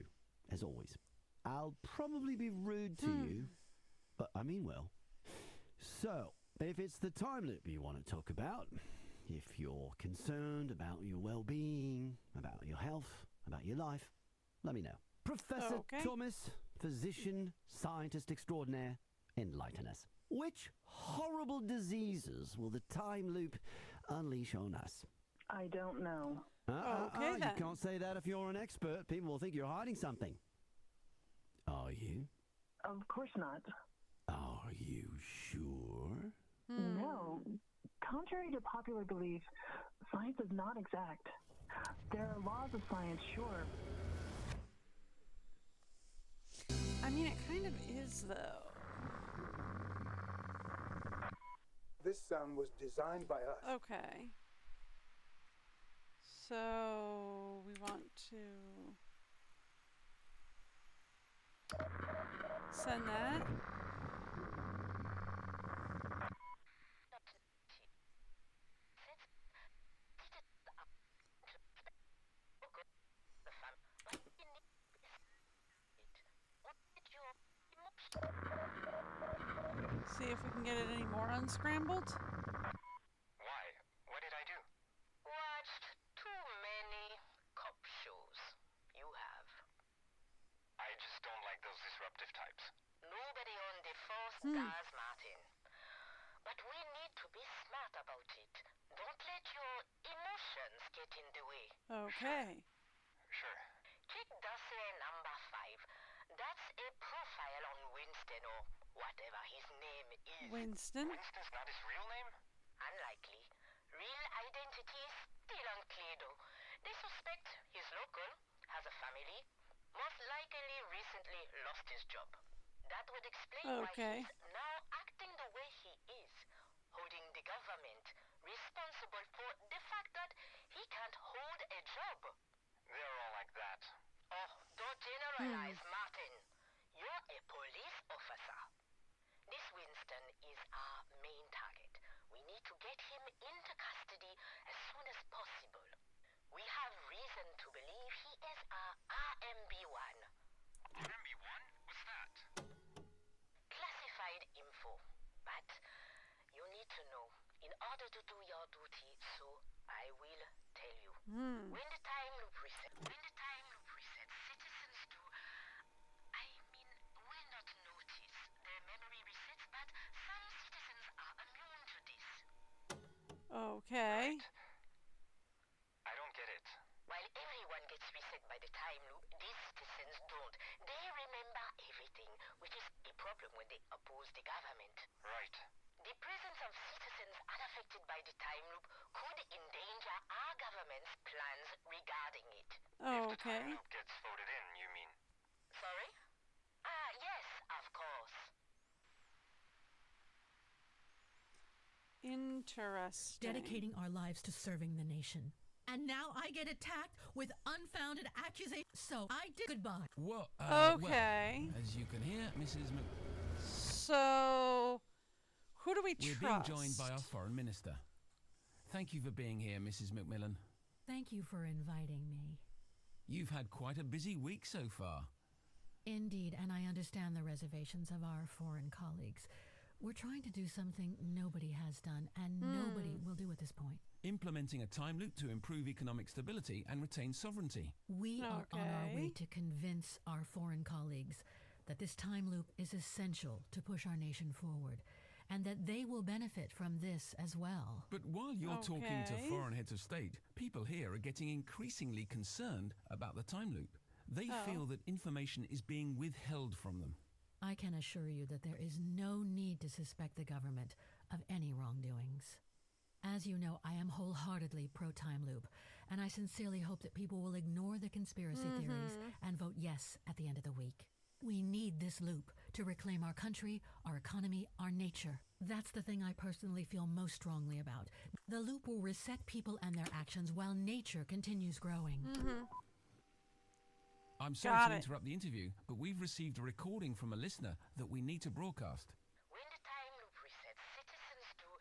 as always. I'll probably be rude to you, but I mean well. So, if it's the time loop you want to talk about, if you're concerned about your well-being, about your health, about your life, let me know. Professor Thomas, physician, scientist extraordinaire, enlighten us. Which horrible diseases will the time loop unleash on us? I don't know. Then. You can't say that if you're an expert. People will think you're hiding something. Are you? Of course not. Are you sure? No. Contrary to popular belief, science is not exact. There are laws of science, sure. I mean, it kind of is, though. This sound was designed by us. Okay. So we want to send that. See if we can get it any more unscrambled. Why? What did I do? Watched too many cop shows. You have. I just don't like those disruptive types. Nobody on the force does, Martin. But we need to be smart about it. Don't let your emotions get in the way. Okay. Sure. Check dossier number 5. That's a profile on Winston or whatever his name is. Winston? Winston's not his real name? Unlikely. Real identity is still unclear though. They suspect he's local, has a family, most likely recently lost his job. That would explain why he's now acting the way he is, holding the government responsible for the fact that he can't hold a job. They're all like that. Oh, don't generalize, Martin. You're a police officer. This Winston is our main target. We need to get him into custody as soon as possible. We have reason to believe he is our RMB1. RMB1? What's that? Classified info. But you need to know in order to do your duty, so I will tell you. When the time loop resets, citizens do, will not notice their memory resets, but some citizens are immune to this. Okay. I don't get it. While everyone gets reset by the time loop, these citizens don't. They remember everything, which is a problem when they oppose the government. Right. The presence of citizens unaffected by the time loop could endanger our government's plans regarding it. Oh, if the time loop gets voted in, you mean? Sorry? Yes, of course. Interesting. Dedicating our lives to serving the nation. And now I get attacked with unfounded accusations. So I did goodbye. What? Okay. Well, as you can hear, Mrs. So, who do we trust? We're being joined by our foreign minister. Thank you for being here, Mrs. Macmillan. Thank you for inviting me. You've had quite a busy week so far. Indeed, and I understand the reservations of our foreign colleagues. We're trying to do something nobody has done and nobody will do at this point. Implementing a time loop to improve economic stability and retain sovereignty. We are on our way to convince our foreign colleagues that this time loop is essential to push our nation forward, and that they will benefit from this as well. But while you're talking to foreign heads of state, people here are getting increasingly concerned about the time loop. They feel that information is being withheld from them. I can assure you that there is no need to suspect the government of any wrongdoings. As you know, I am wholeheartedly pro-time loop, and I sincerely hope that people will ignore the conspiracy theories and vote yes at the end of the week. We need this loop to reclaim our country, our economy, our nature. That's the thing I personally feel most strongly about. The loop will reset people and their actions while nature continues growing. I'm sorry to interrupt the interview, but we've received a recording from a listener that we need to broadcast. When the time loop resets, citizens will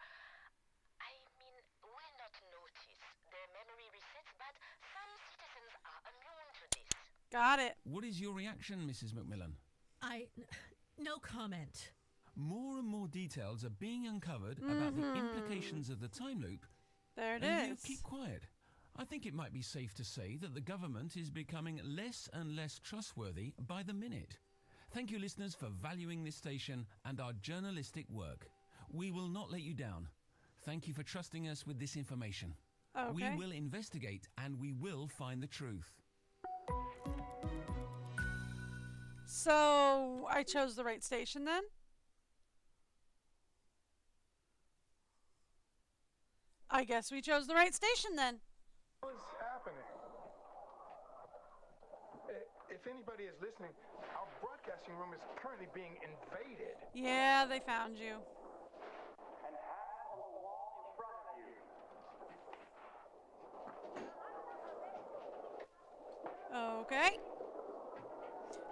not notice their memory resets, but some citizens are immune to this. Got it. What is your reaction, Mrs. McMillan? No comment. More and more details are being uncovered about the implications of the time loop. There it and is. You keep quiet. I think it might be safe to say that the government is becoming less and less trustworthy by the minute. Thank you, listeners, for valuing this station and our journalistic work. We will not let you down. Thank you for trusting us with this information. We will investigate and we will find the truth. So, I chose the right station then? I guess we chose the right station then. What's happening? If anybody is listening, our broadcasting room is currently being invaded. Yeah, they found you. Okay.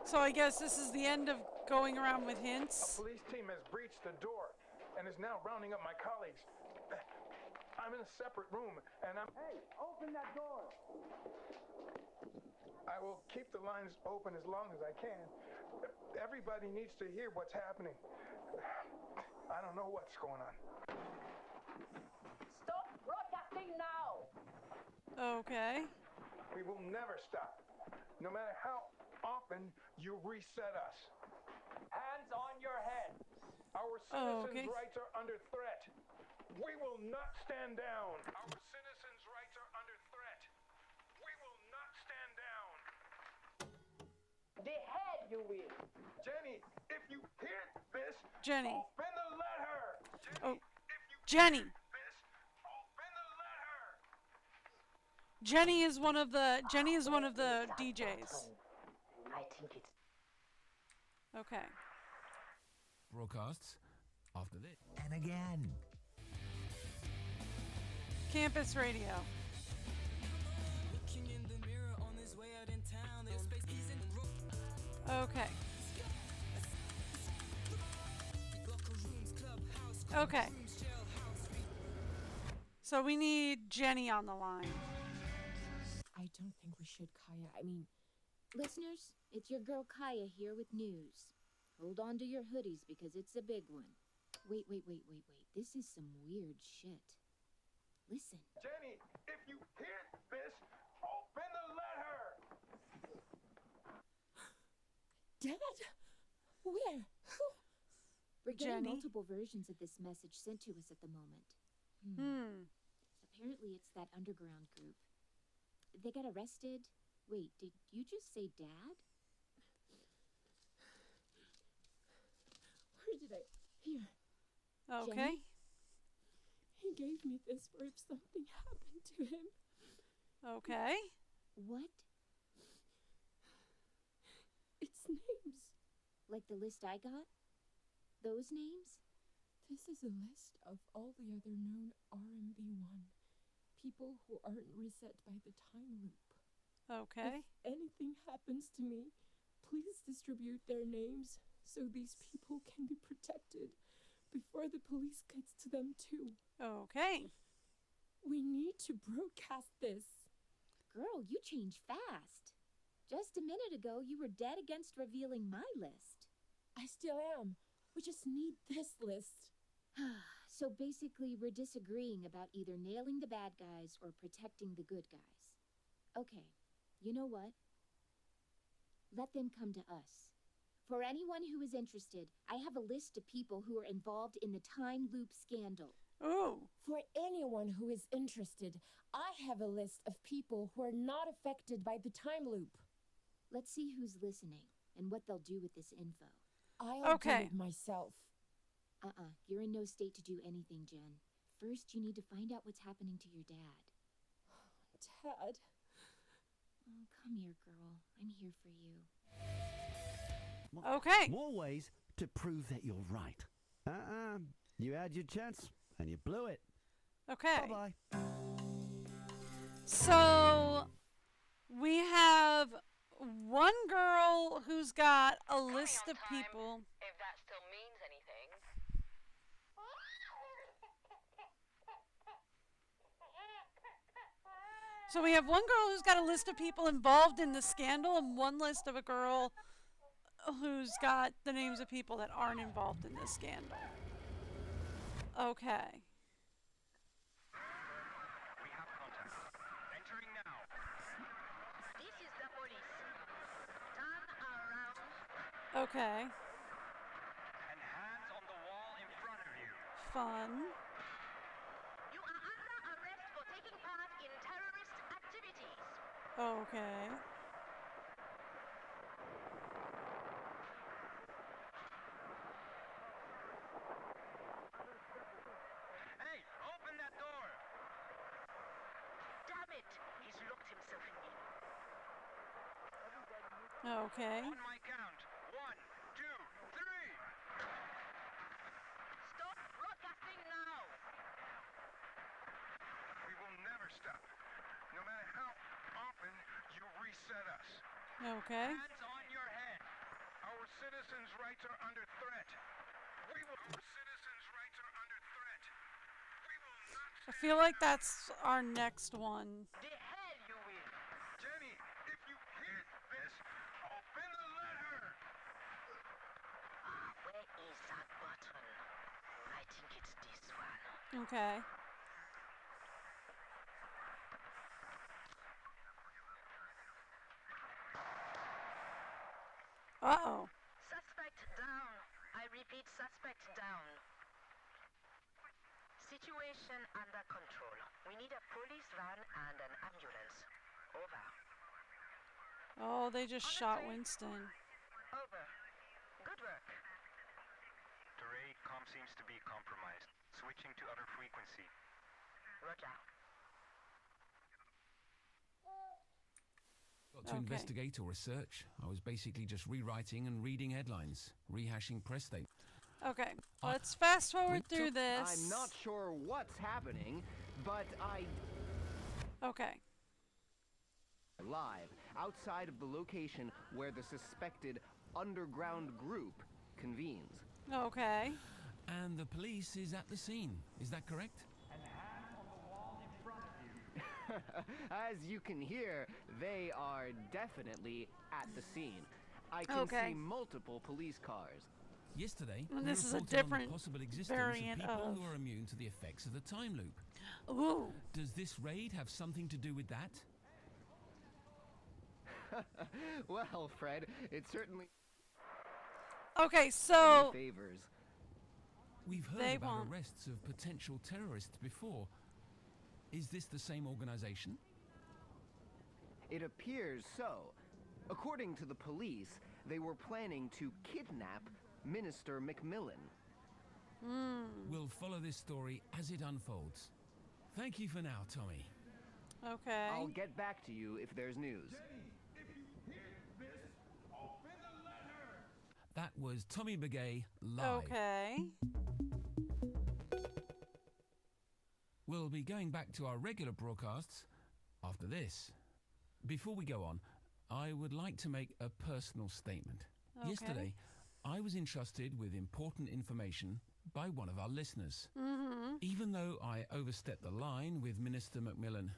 So I guess this is the end of going around with hints. A police team has breached the door and is now rounding up my colleagues. I'm in a separate room, and Hey, open that door! I will keep the lines open as long as I can. Everybody needs to hear what's happening. I don't know what's going on. Stop broadcasting now! Okay. We will never stop, no matter how often you reset us. Hands on your head! Our citizens' rights are under threat. We will not stand down. Our citizens' rights are under threat. We will not stand down. The head you will. Jenny, if you hear this, Jenny. open the letter. Oh, Jenny. Jenny is one of the DJs. I think it's Okay. Broadcasts after this. And again. Campus radio. Okay. Okay. So we need Jenny on the line. I don't think we should, Kaya. Listeners, it's your girl Kaya here with news. Hold on to your hoodies because it's a big one. Wait. This is some weird shit. Listen. Jenny, if you hear this, open the letter. Dad? Where? We're getting Jenny? multiple versions of this message sent to us at the moment. Apparently it's that underground group. They got arrested. Wait, did you just say Dad? Where did I... Here. Okay. Jenny? He gave me this for if something happened to him. Okay. What? It's names. Like the list I got? Those names? This is a list of all the other known RMB1. People who aren't reset by the time loop. Okay. If anything happens to me, please distribute their names so these people can be protected before the police gets to them too. Okay. We need to broadcast this. Girl, you change fast. Just a minute ago, you were dead against revealing my list. I still am. We just need this list. So basically, we're disagreeing about either nailing the bad guys or protecting the good guys. Okay, you know what? Let them come to us. For anyone who is interested, I have a list of people who are involved in the time loop scandal. Ooh. For anyone who is interested, I have a list of people who are not affected by the time loop. Let's see who's listening and what they'll do with this info. I'll do it myself. You're in no state to do anything, Jen. First, you need to find out what's happening to your dad. Dad? Oh, come here, girl. I'm here for you. Okay. More ways to prove that you're right. You had your chance and you blew it. Okay. Bye-bye. So we have one girl who's got a list of people. If that still means anything. So we have one girl who's got a list of people involved in the scandal and one list of a girl who's got the names of people that aren't involved in the scandal. Okay. We have contact. Entering now. This is the police. Turn around. Okay. And hands on the wall in front of you. Fun. You are under arrest for taking part in terrorist activities. Okay. Hey, open that door. Damn it! He's locked himself in. Okay. On my count. 1, 2, 3. Stop broadcasting now. We will never stop. No matter how often you reset us. Okay. Hands on your head. Our citizens' rights are under threat. Our citizens' rights are under threat. We will not I feel like that's our next one. The hell you will. Jenny, if you hear this, open the letter. Where is that button? I think it's this one. Okay. Uh-oh. Suspect down. I repeat, suspect down. Situation under control. We need a police van and an ambulance. Over. Oh, they just shot Winston. Over. Good work. Teray, comm seems to be compromised. Switching to other frequency. Roger. Got to investigate or research. I was basically just rewriting and reading headlines, rehashing press statements. Okay, let's fast forward through this. I'm not sure what's happening, but Okay. live outside of the location where the suspected underground group convenes. Okay. And the police is at the scene. Is that correct? As you can hear, they are definitely at the scene. I can see multiple police cars. Yesterday, And we this is a reported on the different possible existence variant of people of- who are immune to the effects of the time loop. Ooh. Does this raid have something to do with that? Well, Fred, it certainly Okay, so favors. We've heard They about want- arrests of potential terrorists before. Is this the same organization? It appears so. According to the police, they were planning to kidnap Minister McMillan. We'll follow this story as it unfolds. Thank you for now, Tommy. Okay. I'll get back to you if there's news. That was Tommy Begay live. Okay. We'll be going back to our regular broadcasts after this. Before we go on, I would like to make a personal statement. Okay. Yesterday, I was entrusted with important information by one of our listeners. Mm-hmm. Even though I overstepped the line with Minister McMillan,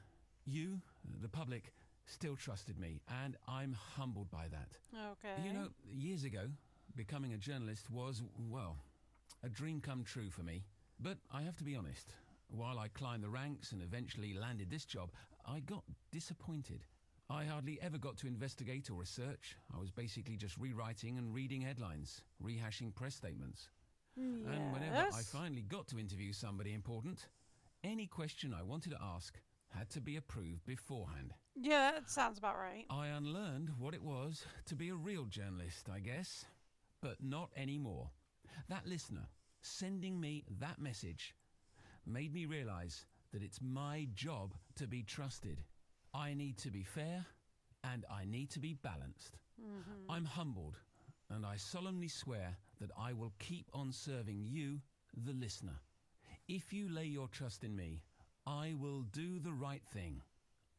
you, the public, still trusted me, and I'm humbled by that. Okay. You know, years ago, becoming a journalist was, well, A dream come true for me. But I have to be honest, while I climbed the ranks and eventually landed this job, I got disappointed. I hardly ever got to investigate or research. I was basically just rewriting and reading headlines, rehashing press statements. Yes. And whenever I finally got to interview somebody important, any question I wanted to ask had to be approved beforehand. Yeah, that sounds about right. I unlearned what it was to be a real journalist, I guess. But not anymore. That listener sending me that message made me realize that it's my job to be trusted. I need to be fair and I need to be balanced. Mm-hmm. I'm humbled and I solemnly swear that I will keep on serving you, the listener. If you lay your trust in me, I will do the right thing.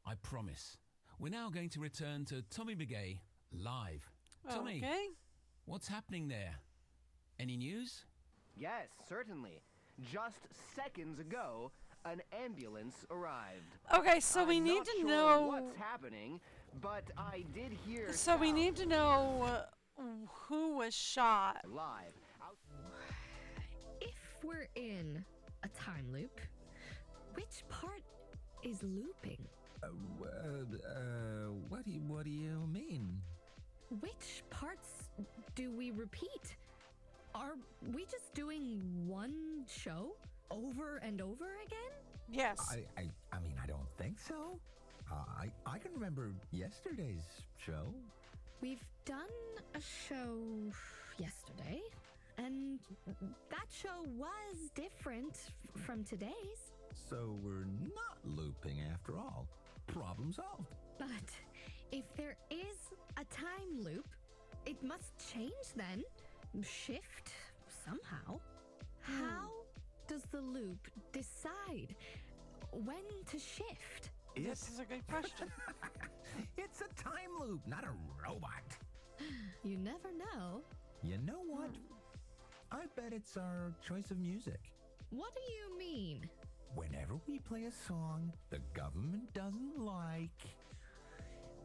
I promise. We're now going to return to Tommy Begay live. Tommy, Okay. what's happening there? Any news? Yes, certainly. Just seconds ago, an ambulance arrived. Okay, so we I'm need not to sure know what's happening, but I did hear. So we sound need to know who was shot. live. If we're in a time loop, which part is looping? What do you mean? Which parts do we repeat? Are we just doing one show over and over again? Yes. I mean, I don't think so. I can remember yesterday's show. We've done a show yesterday, and that show was different from today's. So we're not looping after all. Problem solved. But if there is a time loop, it must change then. Shift somehow. How does the loop decide when to shift? This is a good question. It's a time loop, not a robot. You never know. You know what? I bet it's our choice of music. What do you mean? Whenever we play a song the government doesn't like,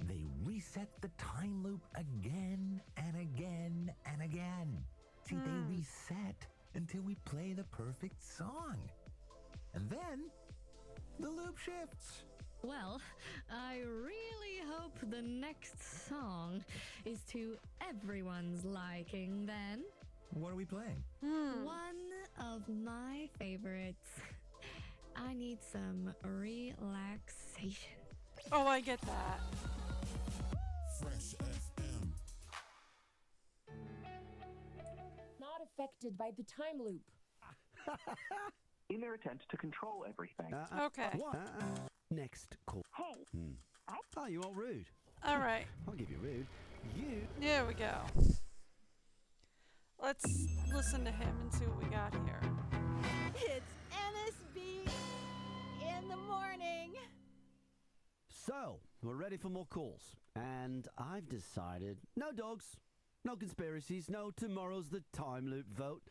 they reset the time loop again and again and again. See, they reset until we play the perfect song. And then the loop shifts. Well, I really hope the next song is to everyone's liking then. What are we playing? One of my favorites. I need some relaxation. Oh, I get that. Fresh FM. Not affected by the time loop. In their attempt to control everything. Okay. Next call. Hey. Oh, you all rude. All right. I'll give you rude. You. There we go. Let's listen to him and see what we got here. It's NSB in the morning. So, we're ready for more calls. And I've decided no dogs, no conspiracies, no tomorrow's the time loop vote.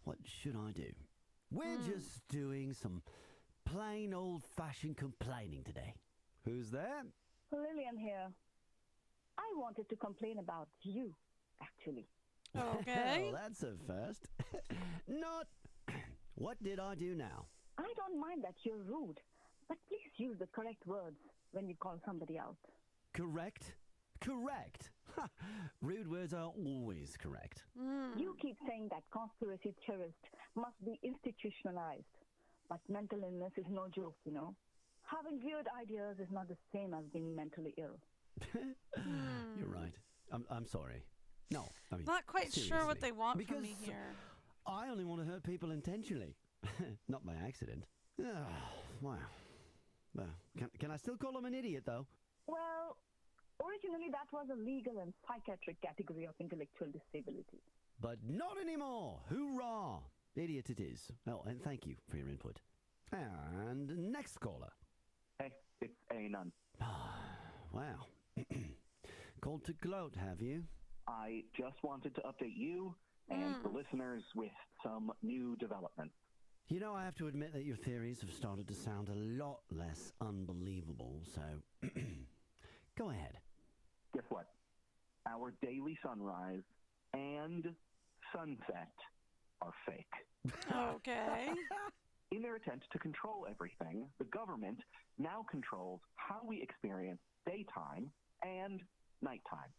What should I do? We're just doing some plain old-fashioned complaining today. Who's there? Lillian here. I wanted to complain about you, actually. Okay. Well, that's a first. Not. What did I do now? I don't mind that you're rude, but please use the correct words when you call somebody out. Correct? Correct. Ha, rude words are always correct. You keep saying that conspiracy theorists must be institutionalized, but mental illness is no joke, you know. Having weird ideas is not the same as being mentally ill. You're right. I'm sorry. No, I mean, Not quite sure what seriously. they want because from me here. I only want to hurt people intentionally, not by accident. Wow. Well, can I still call him an idiot, though? Well, originally that was a legal and psychiatric category of intellectual disability. But not anymore. Hoorah! Idiot it is. Oh, and thank you for your input. And next caller. Hey, it's a none. Wow. Called to gloat, have you? I just wanted to update you and the listeners with some new developments. You know, I have to admit that your theories have started to sound a lot less unbelievable, so go ahead. Guess what? Our daily sunrise and sunset are fake. Okay. In their attempt to control everything, the government now controls how we experience daytime and nighttime.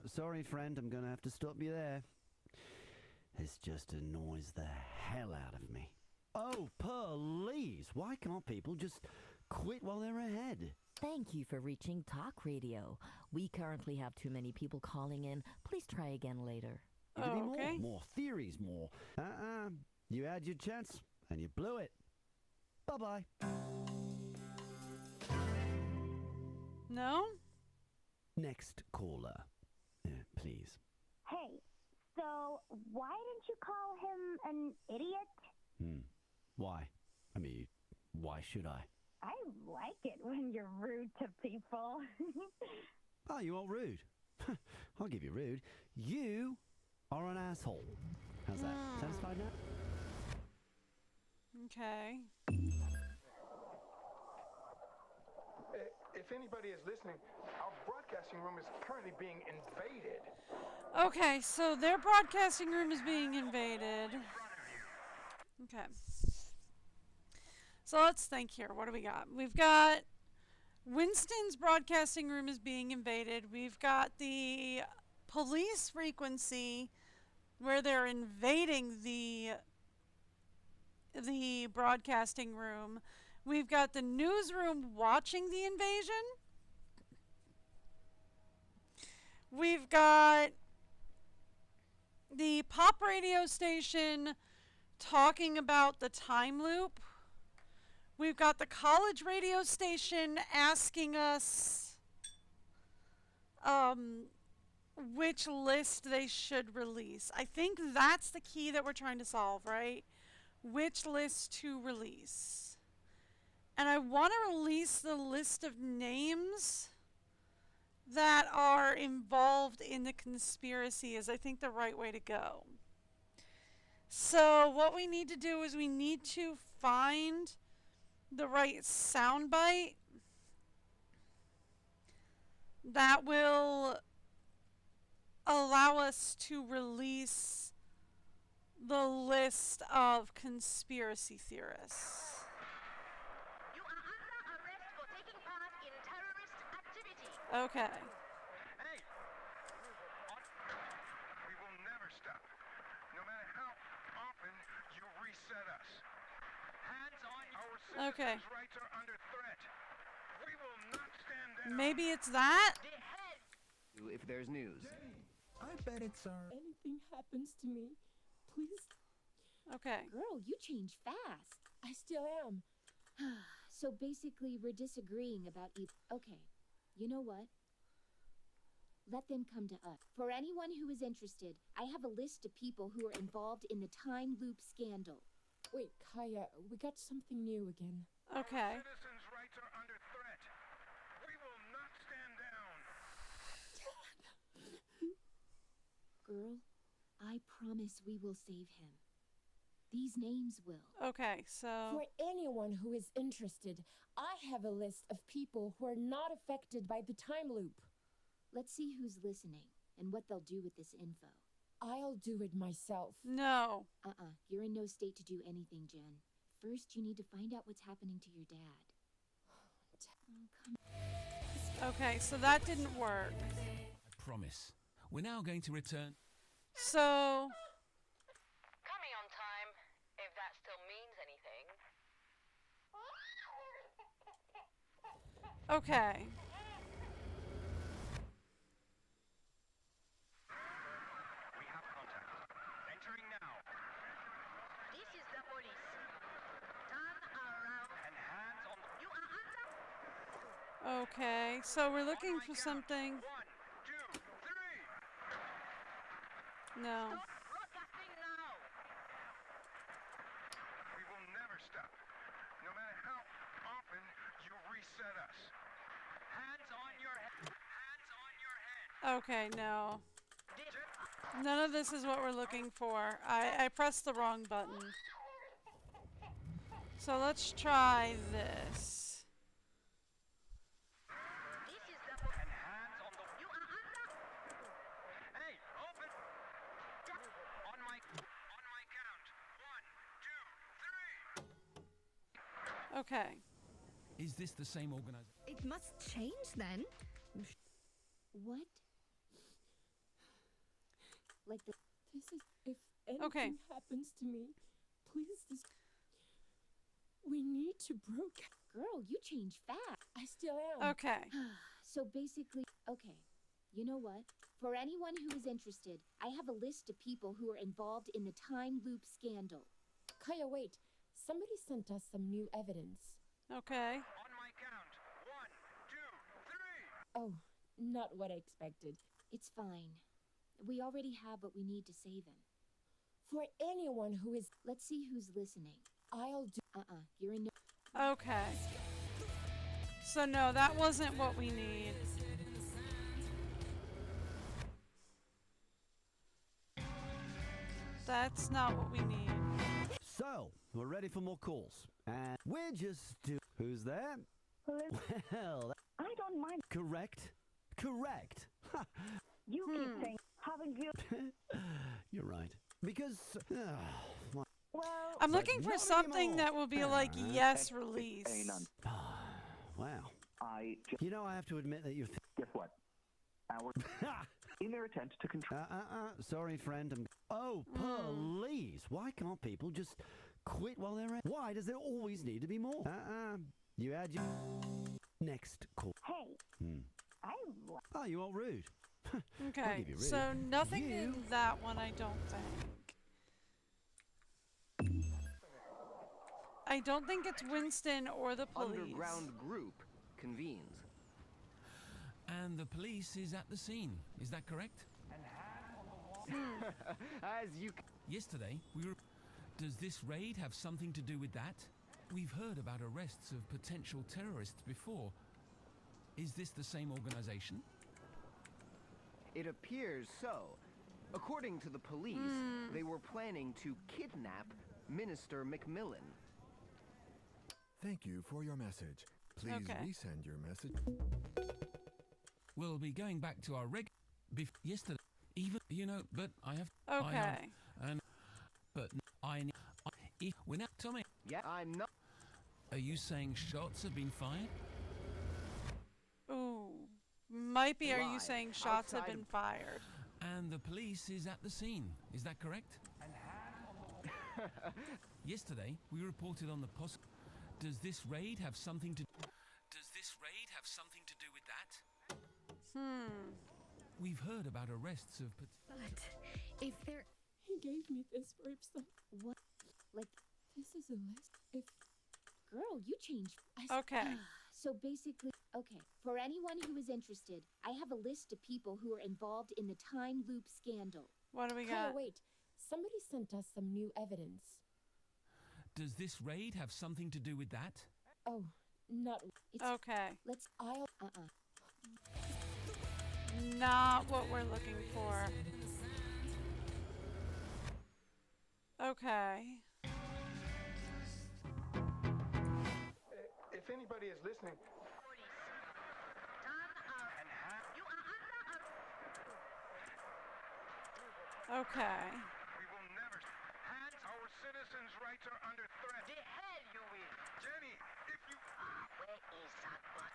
Sorry, friend, I'm gonna have to stop you there. This just annoys the hell out of me. Oh, please! Why can't people just quit while they're ahead? Thank you for reaching Talk Radio. We currently have too many people calling in. Please try again later. It'll be more theories, more. You had your chance, and you blew it. Bye-bye. No? Next caller. Please. Hey, so why didn't you call him an idiot? Why? I mean, why should I? I like it when you're rude to people. Oh, you are rude. I'll give you rude. You are an asshole. How's that? Satisfied now? Okay. If anybody is listening, our broadcasting room is currently being invaded. Okay, so their broadcasting room is being invaded. Okay. So let's think here. What do we got? We've got Winston's broadcasting room is being invaded. We've got the police frequency where they're invading the broadcasting room. We've got the newsroom watching the invasion. We've got the pop radio station talking about the time loop. We've got the college radio station asking us which list they should release. I think that's the key that we're trying to solve, right? Which list to release. And I want to release the list of names that are involved in the conspiracy is, I think, the right way to go. So what we need to do is we need to find the right soundbite that will allow us to release the list of conspiracy theorists. Okay. Hey! We will never stop. No matter how often you reset us. Hands on our citizens' rights are under threat. We will not stand down. Maybe it's that? If there's news. I bet it's Anything happens to me, please. Okay. Girl, you change fast. I still am. So basically, we're disagreeing about Okay. You know what? Let them come to us. For anyone who is interested, I have a list of people who are involved in the time loop scandal. Wait, Kaya, we got something new again. Okay. Citizens' rights are under threat. We will not stand down. Girl, I promise we will save him. These names will. Okay, so... For anyone who is interested, I have a list of people who are not affected by the time loop. Let's see who's listening and what they'll do with this info. I'll do it myself. No. You're in no state to do anything, Jen. First, you need to find out what's happening to your dad. Okay, so that didn't work. I promise. We're now going to return. So... Coming on time, if that still means anything. Okay. We have contact. Entering now. This is the police. Turn around. And hands on the... You are under... Okay, so we're looking for something. 1, 2, 3. No. Broadcasting now. We will never stop. No matter how often you reset us. Hands on your head. Hands on your head. Okay, no. None of this is what we're looking for. I pressed the wrong button. So let's try this. This is the... And hands on the... You are under... Hey, open... On my Okay. Is this the same organization? It must change then. What? Like the. This is if anything Okay. happens to me, please. We need to broke. Girl, you change fast. I still am. Okay. So basically, okay. You know what? For anyone who is interested, I have a list of people who are involved in the time loop scandal. Kaya, wait. Somebody sent us some new evidence. Okay. On my count. 1, 2, 3. Oh, not what I expected. It's fine. We already have what we need to say them. For anyone who is. Let's see who's listening. I'll do. You're in. Okay. So no, that wasn't what we need. That's not what we need. So, we're ready for more calls. And we're just Who's there? Well, I don't mind. correct. Correct. You keep saying, haven't you? You're right. Because, Well, I'm But looking for not something anymore. that will be like yes release. wow. You know, I have to admit that you're. Guess what? In their attempt to control. Sorry, friend. Oh, please. Why can't people just quit while they're at? Why does there always need to be more? You had your. Next call. hey, Oh, you are rude. I'll Okay. give you rude. So nothing You- in that one, I don't think. I don't think it's Winston or the police. Underground group convenes. And the police is at the scene. Is that correct? As you. Yesterday, we were. Does this raid have something to do with that? We've heard about arrests of potential terrorists before. Is this the same organization? It appears so. According to the police, they were planning to kidnap Minister Macmillan. Thank you for your message. Please Okay. resend your message. We'll be going back to our yesterday. Even but I have. Okay. We're not Tommy. Yeah, I'm not. Are you saying shots have been fired? Ooh. Might be, are you Live, saying shots have outside been of- fired? And the police is at the scene. Is that correct? Yesterday, we reported on the Does this raid have something to do with that? We've heard about arrests of But if there. He gave me this for himself. What? Like, This is a list. If. girl, you changed. Okay. So basically, okay, for anyone who is interested, I have a list of people who are involved in the time loop scandal. What do we Kaya, got? wait. Somebody sent us some new evidence. Does this raid have something to do with that? Oh, not. It's, Okay. Let's. I'll. Not what we're looking for. Okay. If anybody is listening, Okay. We will never. Hands, our citizens' rights are under threat. The hell you will. Jenny, if you. Where is that butt?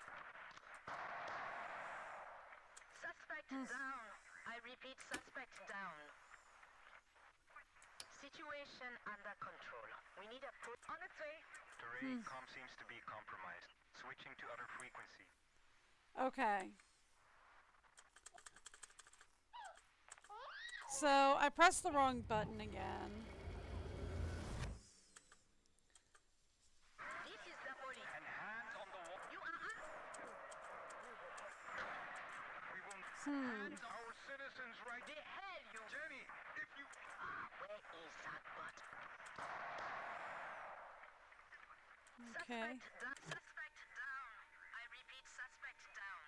Suspect down. I repeat, suspect down. Situation under control. We need a put on its way. The radio comm seems to be compromised. Switching to other frequency. Okay. So I pressed the wrong button again. This is the police. And hands on the wall. You are We will. Hands, our citizens' rights. the hell you. Jenny, if you. Where is that butt? Okay. Suspect down. I repeat, suspect down.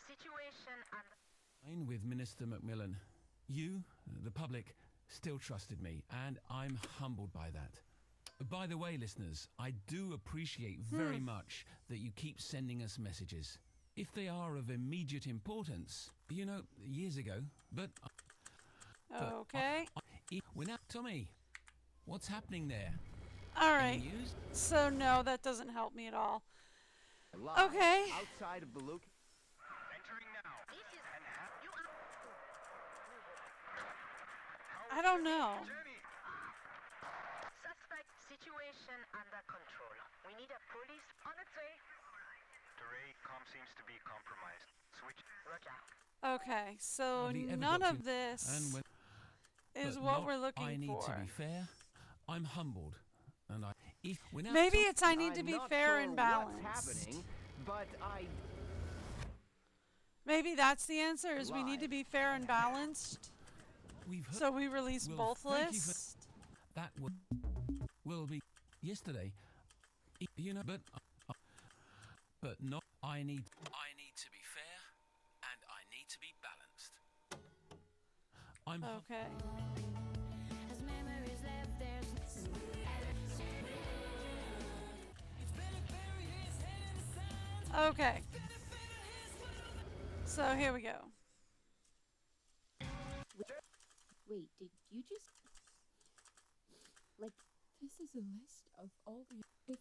Situation under. With Minister Macmillan. You, the public, still trusted me, and I'm humbled by that. By the way, listeners, I do appreciate very much that you keep sending us messages. If they are of immediate importance, years ago, but... Okay. We're now... Tommy, what's happening there? Alright. So no, that doesn't help me at all. Live Okay. Outside of the location. I don't know. Suspect situation under control. We need a police on its way. The Ray-Com seems to be compromised. Switch. Roger. Okay, so Hardly ever none got of to- this and when- is but what not we're looking I need for. to be fair. I'm humbled, and if we're now Maybe it's I need to be not fair sure and what's balanced. happening, but Maybe that's the answer, is we need to Live. be fair and balanced. We've heard, So we release well, both thank you for- lists. that will be yesterday. You know, but not. I need to be fair, and I need to be balanced. I'm Okay. Okay. So here we go. Wait, did you just... Like, This is a list of all the...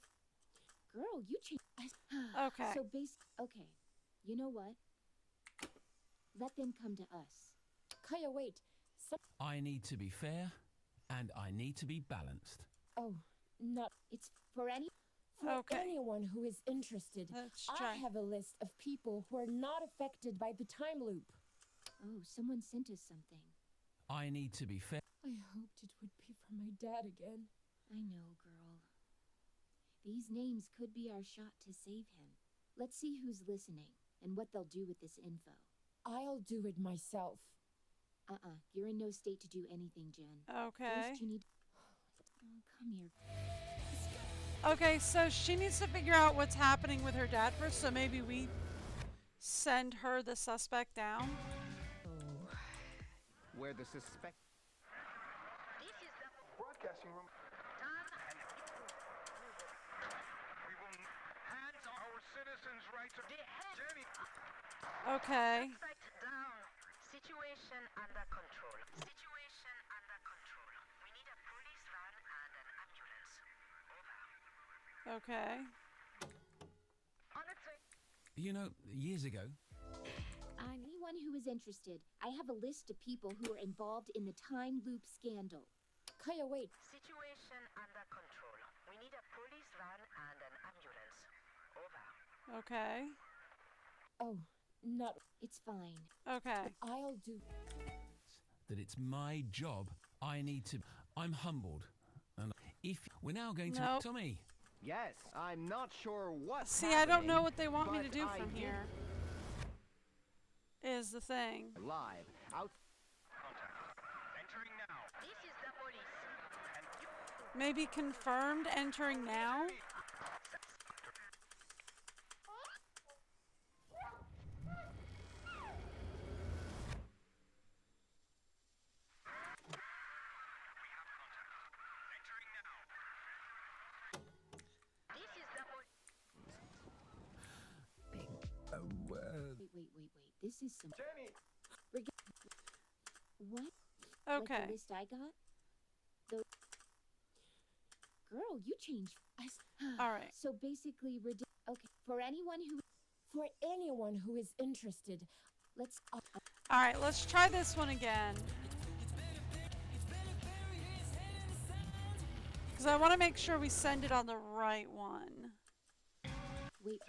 girl, you changed... Okay. So okay. You know what? Let them come to us. Kaya, wait. I need to be fair, and I need to be balanced. Oh, not... It's for For anyone who is interested, Let's I try. have a list of people who are not affected by the time loop. Oh, someone sent us something. I need to be fair. I hoped it would be from my dad again. I know, girl. These names could be our shot to save him. Let's see who's listening and what they'll do with this info. I'll do it myself. You're in no state to do anything, Jen. Okay. First, you need... Oh, come here. Okay, so she needs to figure out what's happening with her dad first, so maybe we send her the suspect down. where the suspect. This is the Broadcasting room. We will hands on our citizens' rights. Jenny. Okay. suspect down. Situation under control. Situation under control. We need a police van and an ambulance. Over. Okay. On its way. You know, years ago, Anyone who is interested, I have a list of people who are involved in the time loop scandal. Kaya, wait. Situation under control. We need a police van and an ambulance. Over. Okay. Oh, not... It's fine. Okay. I'll do... that it's my job. I'm humbled. And if we're now going to Nope. Tommy. Yes, I'm not sure what's See, I don't know happening, what they want me to but do I from did here. Is the thing. Live out. Entering now. This is the police. Maybe confirmed entering now? This is the Wait. This is some... Jenny. What? Okay. Like the list I got? Girl, you changed... All right. So basically, okay, for anyone who... For anyone who is interested, Let's... All right, let's try this one again. Because I want to make sure we send it on the right one. Wait.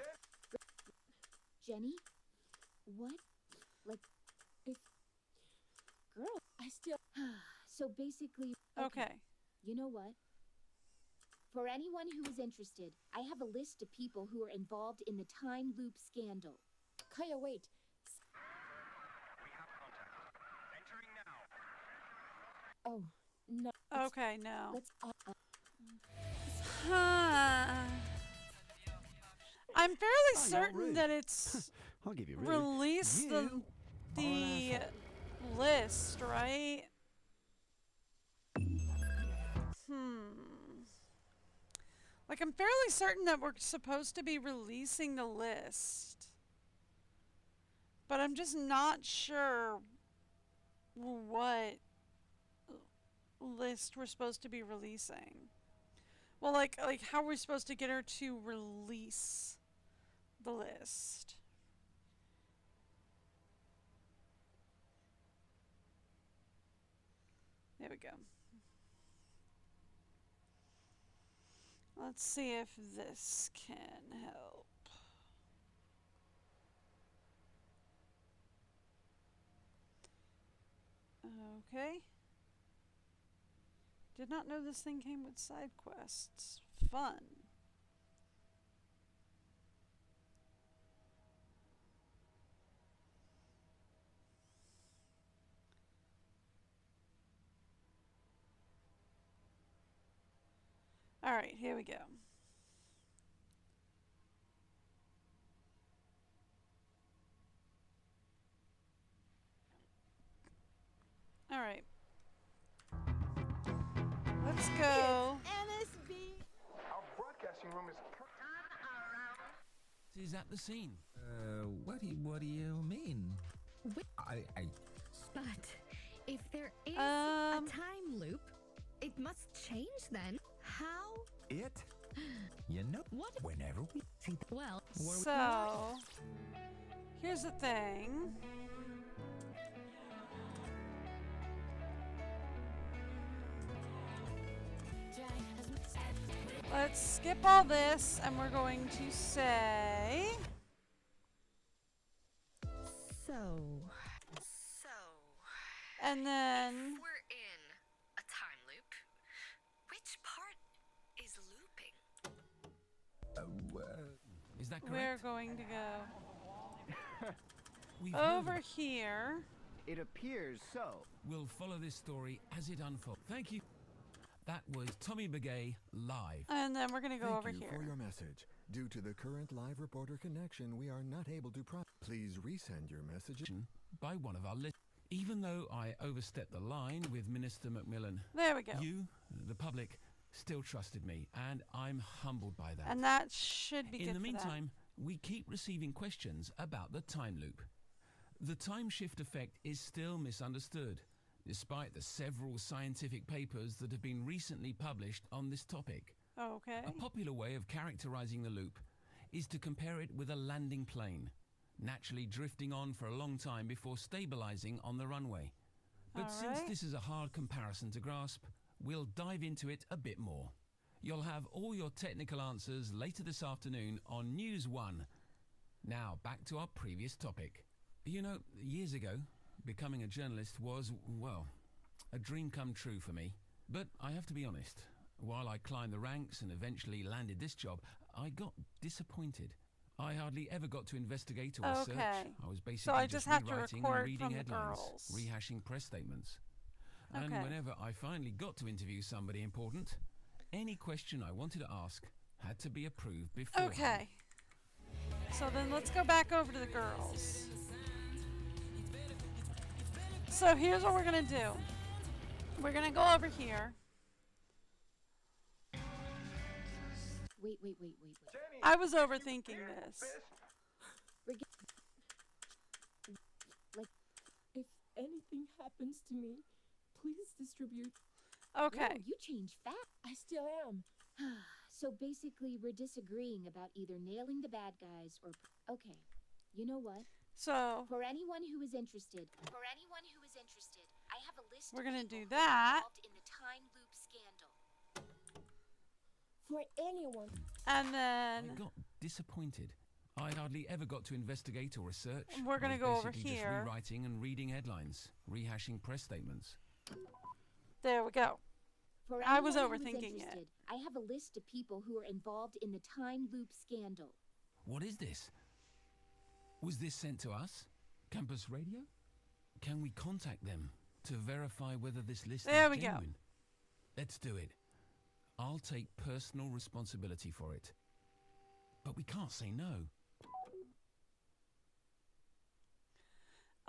Jenny? What? Like... If... Girl, I still... So basically... Okay. You know what? For anyone who is interested, I have a list of people who are involved in the time loop scandal. Kaya, wait. We have contact. Entering now. Oh, no. Okay, no. Let's... I'm fairly certain rude. that it's I'll give you rude. release You the are an list, right? Like, I'm fairly certain that we're supposed to be releasing the list. But I'm just not sure what list we're supposed to be releasing. Well, like how are we supposed to get her to release the list? There we go. Let's see if this can help. Okay. Did not know this thing came with side quests. Fun. All right, here we go. All right. Let's go. NSB. Our broadcasting room is... Is that the scene? What do you mean? But if there is a time loop, it must change then. How? It? You know, what? Whenever we see well, so here's the thing. Let's skip all this, and we're going to say... So... And then... If we're in a time loop, which part is looping? Is that We're correct? going to We've go heard over about- here. It appears so. We'll follow this story as it unfolds. Thank you. That was Tommy Begay live. And then we're going to go over Thank you here. for your message. Due to the current live reporter connection, we are not able to Please resend your message By one of our listeners. Even though I overstepped the line with Minister Macmillan, There we go. you, the public, still trusted me, and I'm humbled by that. And that should be good In the for that. meantime, we keep receiving questions about the time loop. The time shift effect is still misunderstood, despite the several scientific papers that have been recently published on this topic. Okay. A popular way of characterizing the loop is to compare it with a landing plane, naturally drifting on for a long time before stabilizing on the runway. But since this is a hard comparison to grasp, we'll dive into it a bit more. You'll have all your technical answers later this afternoon on News 1. Now, back to our previous topic. You know, years ago, becoming a journalist was, well, a dream come true for me. But I have to be honest, while I climbed the ranks and eventually landed this job, I got disappointed. I hardly ever got to investigate or research. I was basically I just have to rewriting record and reading from the headlines, girls. rehashing press statements. And Okay. whenever I finally got to interview somebody important, any question I wanted to ask had to be approved before. Okay. So then let's go back over to the girls. So here's what we're going to do. We're going to go over here. Wait. I was overthinking this. If anything happens to me, please distribute. Okay. Whoa, you changed fast. I still am. So basically, we're disagreeing about either nailing the bad guys or... Okay, you know what? So... For anyone who is interested, I have a list We're of gonna people do who that. involved in the time loop scandal. For anyone. And then... I got disappointed. I hardly ever got to investigate or research. We're gonna I was go over basically here. Just rewriting and reading headlines, rehashing press statements. There we go. For I was anyone who is overthinking it. interested, I have a list of people who are involved in the time loop scandal. What is this? Was this sent to us? Campus Radio? Can we contact them to verify whether this list There is we go. genuine? Let's do it. I'll take personal responsibility for it. But we can't say no.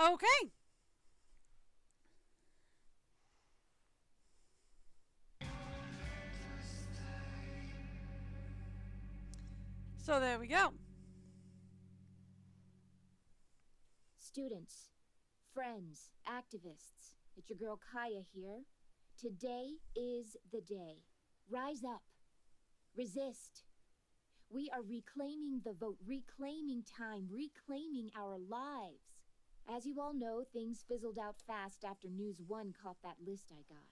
Okay. So there we go. Students, friends, activists, it's your girl Kaya here. Today is the day. Rise up. Resist. We are reclaiming the vote, reclaiming time, reclaiming our lives. As you all know, things fizzled out fast after News 1 caught that list I got.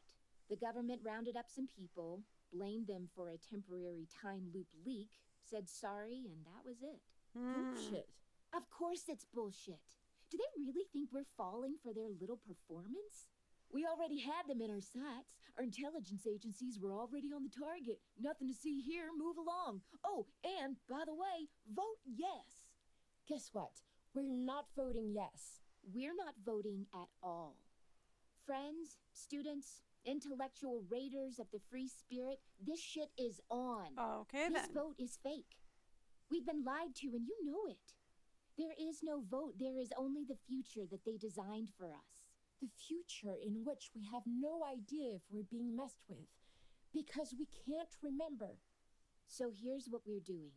The government rounded up some people, blamed them for a temporary time loop leak, said sorry, and that was it. Bullshit. Of course it's bullshit. Do they really think we're falling for their little performance? We already had them in our sights. Our intelligence agencies were already on the target. Nothing to see here, move along. Oh, and, by the way, vote yes. Guess what? We're not voting yes. We're not voting at all. Friends, students, intellectual raiders of the free spirit, this shit is on. Okay, this then. vote is fake. We've been lied to, and you know it. There is no vote. There is only the future that they designed for us. The future in which we have no idea if we're being messed with, because we can't remember. So here's what we're doing.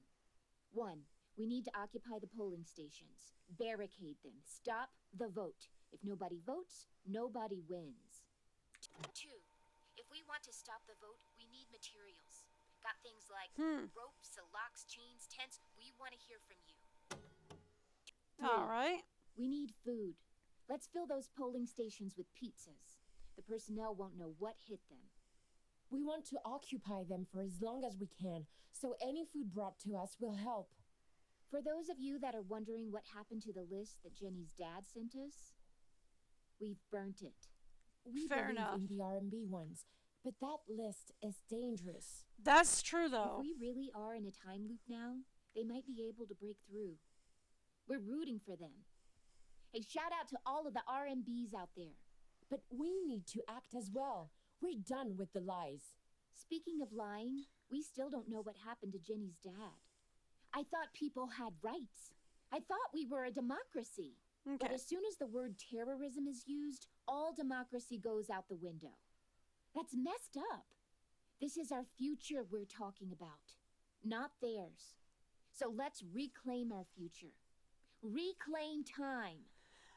1, we need to occupy the polling stations. Barricade them. Stop the vote. If nobody votes, nobody wins. 2, if we want to stop the vote, we need materials. Got things like ropes, locks, chains, tents. We want to hear from you. 3, All right. we need food. Let's fill those polling stations with pizzas. The personnel won't know what hit them. We want to occupy them for as long as we can, so any food brought to us will help. For those of you that are wondering what happened to the list that Jenny's dad sent us, we've burnt it. We Fair believe enough. in the R&B ones, but that list is dangerous. That's true, though. If we really are in a time loop now, they might be able to break through. We're rooting for them. Hey, shout out to all of the R&Bs out there. But we need to act as well. We're done with the lies. Speaking of lying, we still don't know what happened to Jenny's dad. I thought people had rights. I thought we were a democracy. But Okay. as soon as the word terrorism is used, all democracy goes out the window. That's messed up. This is our future we're talking about, not theirs. So let's reclaim our future. Reclaim time.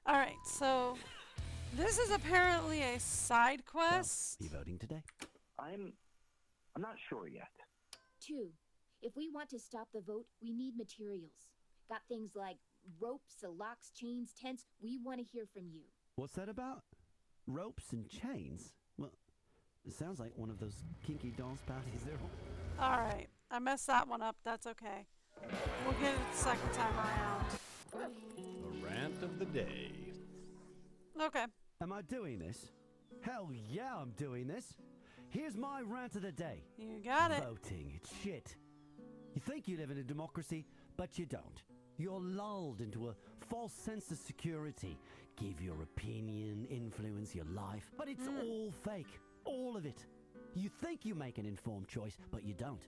All right, so this is apparently a side quest. You voting today? I'm not sure yet. 2, if we want to stop the vote, we need materials. Got things like ropes, locks, chains, tents. We want to hear from you. What's that about? Ropes and chains? Well, it sounds like one of those kinky dance parties there. All right, I messed that one up. That's okay. We'll get it the second time around. The rant of the day. Okay. Am I doing this? Hell yeah, I'm doing this. Here's my rant of the day. You got it. Voting, it's shit. You think you live in a democracy, but you don't. You're lulled into a false sense of security. Give your opinion, influence your life, but it's all fake. All of it. You think you make an informed choice, but you don't.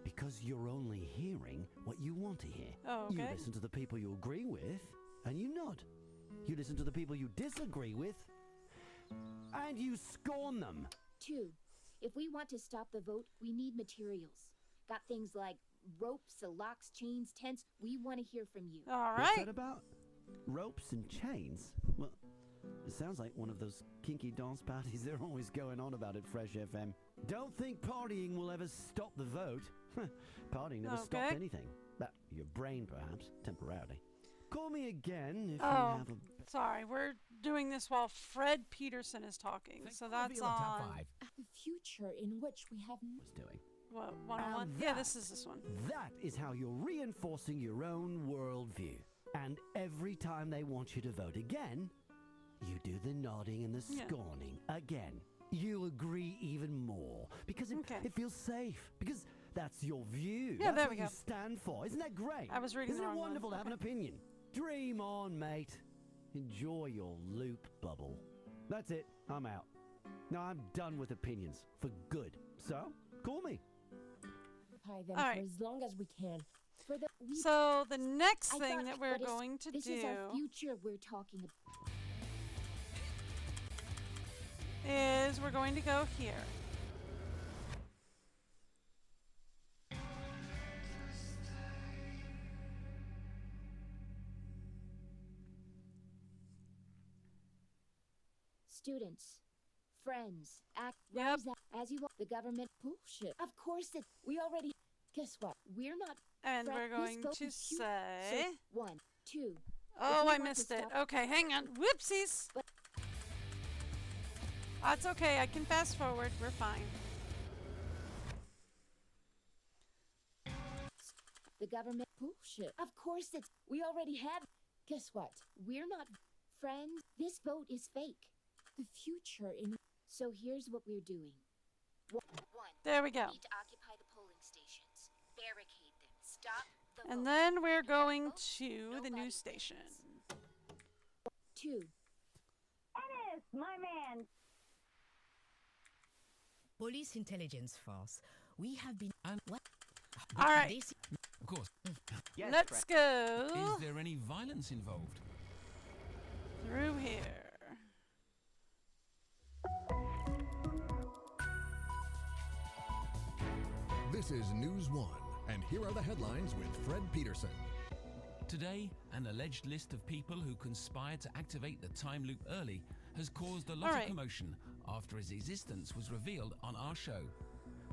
Because you're only hearing what you want to hear. Oh, You okay. listen to the people you agree with, and you nod. You listen to the people you disagree with, and you scorn them. 2, if we want to stop the vote, we need materials. Got things like ropes, locks, chains, tents. We want to hear from you. All What's right. that about? Ropes and chains? Well, it sounds like one of those kinky dance parties they're always going on about at Fresh FM. Don't think partying will ever stop the vote. Partying never stopped Okay. anything. But your brain, perhaps, temporarily. Call me again if you Oh, have a... sorry. We're doing this while Fred Peterson is talking. So that's Reveal a top on. 5. The future in which we have was doing. What, 101? And Yeah, that- this is this one. That is how you're reinforcing your own worldview. And every time they want you to vote again, you do the nodding and the Yeah. scorning again. You agree even more because it feels safe. Because that's your view. Yeah, that's there what we you go. stand for. Isn't that great? I was reading Isn't the it wrong one. wonderful to have an Okay. opinion? Dream on, mate. Enjoy your loop bubble. That's it. I'm out. No, I'm done with opinions for good. So, call me. occupy them All for right. as long as we can. For the So the next I thing thought- that we're but it's- going to this do is our future we're talking about. is we're going to go here. Students, Friends, act, rise up as you want. The government bullshit. Of course it. We already. Guess what? We're not. And we're going to say. So, 1, 2. Oh, I missed it. Okay, hang on. Whoopsies. That's okay. I can fast forward. We're fine. The government bullshit. Of course it's. We already have. Guess what? We're not. Friends, this vote is fake. The future in. So here's what we're doing. 1. There we go. We need to occupy the polling stations. Barricade them. Stop the And vote. then we're going to the news station. 2. Ennis, my man. Police intelligence force. We have been. What? All right. Of course. Yes, Let's go Is there any violence involved? through here. This is News 1, and here are the headlines with Fred Peterson. Today, an alleged list of people who conspired to activate the time loop early has caused a lot of commotion after its existence was revealed on our show.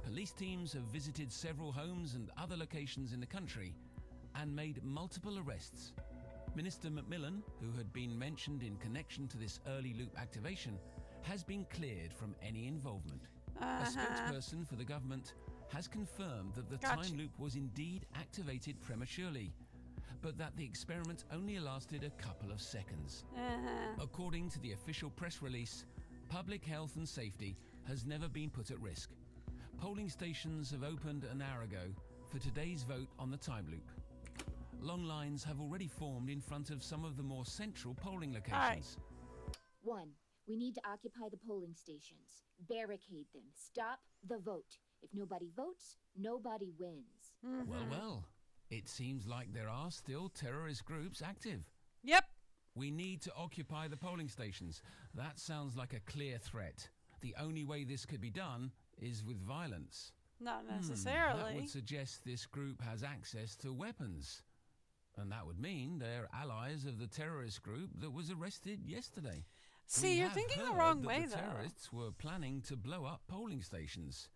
Police teams have visited several homes and other locations in the country and made multiple arrests. Minister Macmillan, who had been mentioned in connection to this early loop activation, has been cleared from any involvement. A spokesperson for the government has confirmed that the time loop was indeed activated prematurely, but that the experiment only lasted a couple of seconds. According to the official press release, public health and safety has never been put at risk. Polling stations have opened an hour ago for today's vote on the time loop. Long lines have already formed in front of some of the more central polling locations. 1. We need to occupy the polling stations. Barricade them. Stop the vote. If nobody votes, nobody wins. Well. It seems like there are still terrorist groups active. Yep. We need to occupy the polling stations. That sounds like a clear threat. The only way this could be done is with violence. Not necessarily. That would suggest this group has access to weapons. And that would mean they're allies of the terrorist group that was arrested yesterday. See, you're thinking the wrong way, the though. Terrorists were planning to blow up polling stations.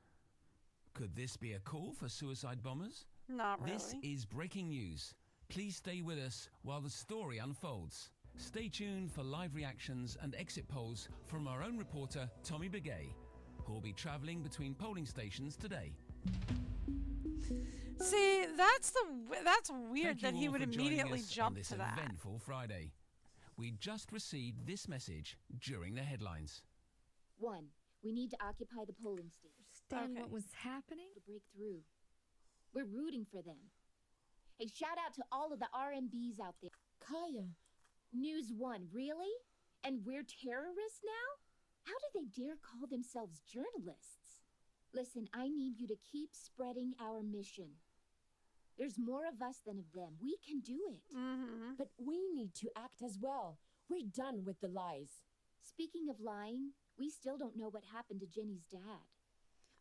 Could this be a call for suicide bombers? Not really. This is breaking news. Please stay with us while the story unfolds. Stay tuned for live reactions and exit polls from our own reporter, Tommy Begay, who will be travelling between polling stations today. See, that's weird that he would Thank you all for immediately joining us jump on this to that. eventful Friday. We just received this message during the headlines. 1. We need to occupy the polling stations. Understand what was happening? To break through. We're rooting for them. A shout out to all of the RMBs out there. Kaya. News 1, really? And we're terrorists now? How do they dare call themselves journalists? Listen, I need you to keep spreading our mission. There's more of us than of them. We can do it. But we need to act as well. We're done with the lies. Speaking of lying, we still don't know what happened to Jenny's dad.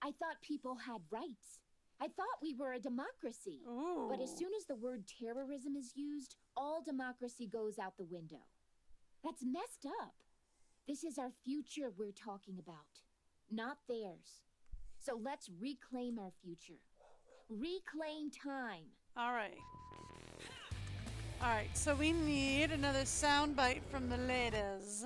I thought people had rights. I thought we were a democracy. But as soon as the word terrorism is used, all democracy goes out the window. That's messed up. This is our future we're talking about, not theirs. So let's reclaim our future. Reclaim time. All right. All right, so we need another soundbite from the ladies.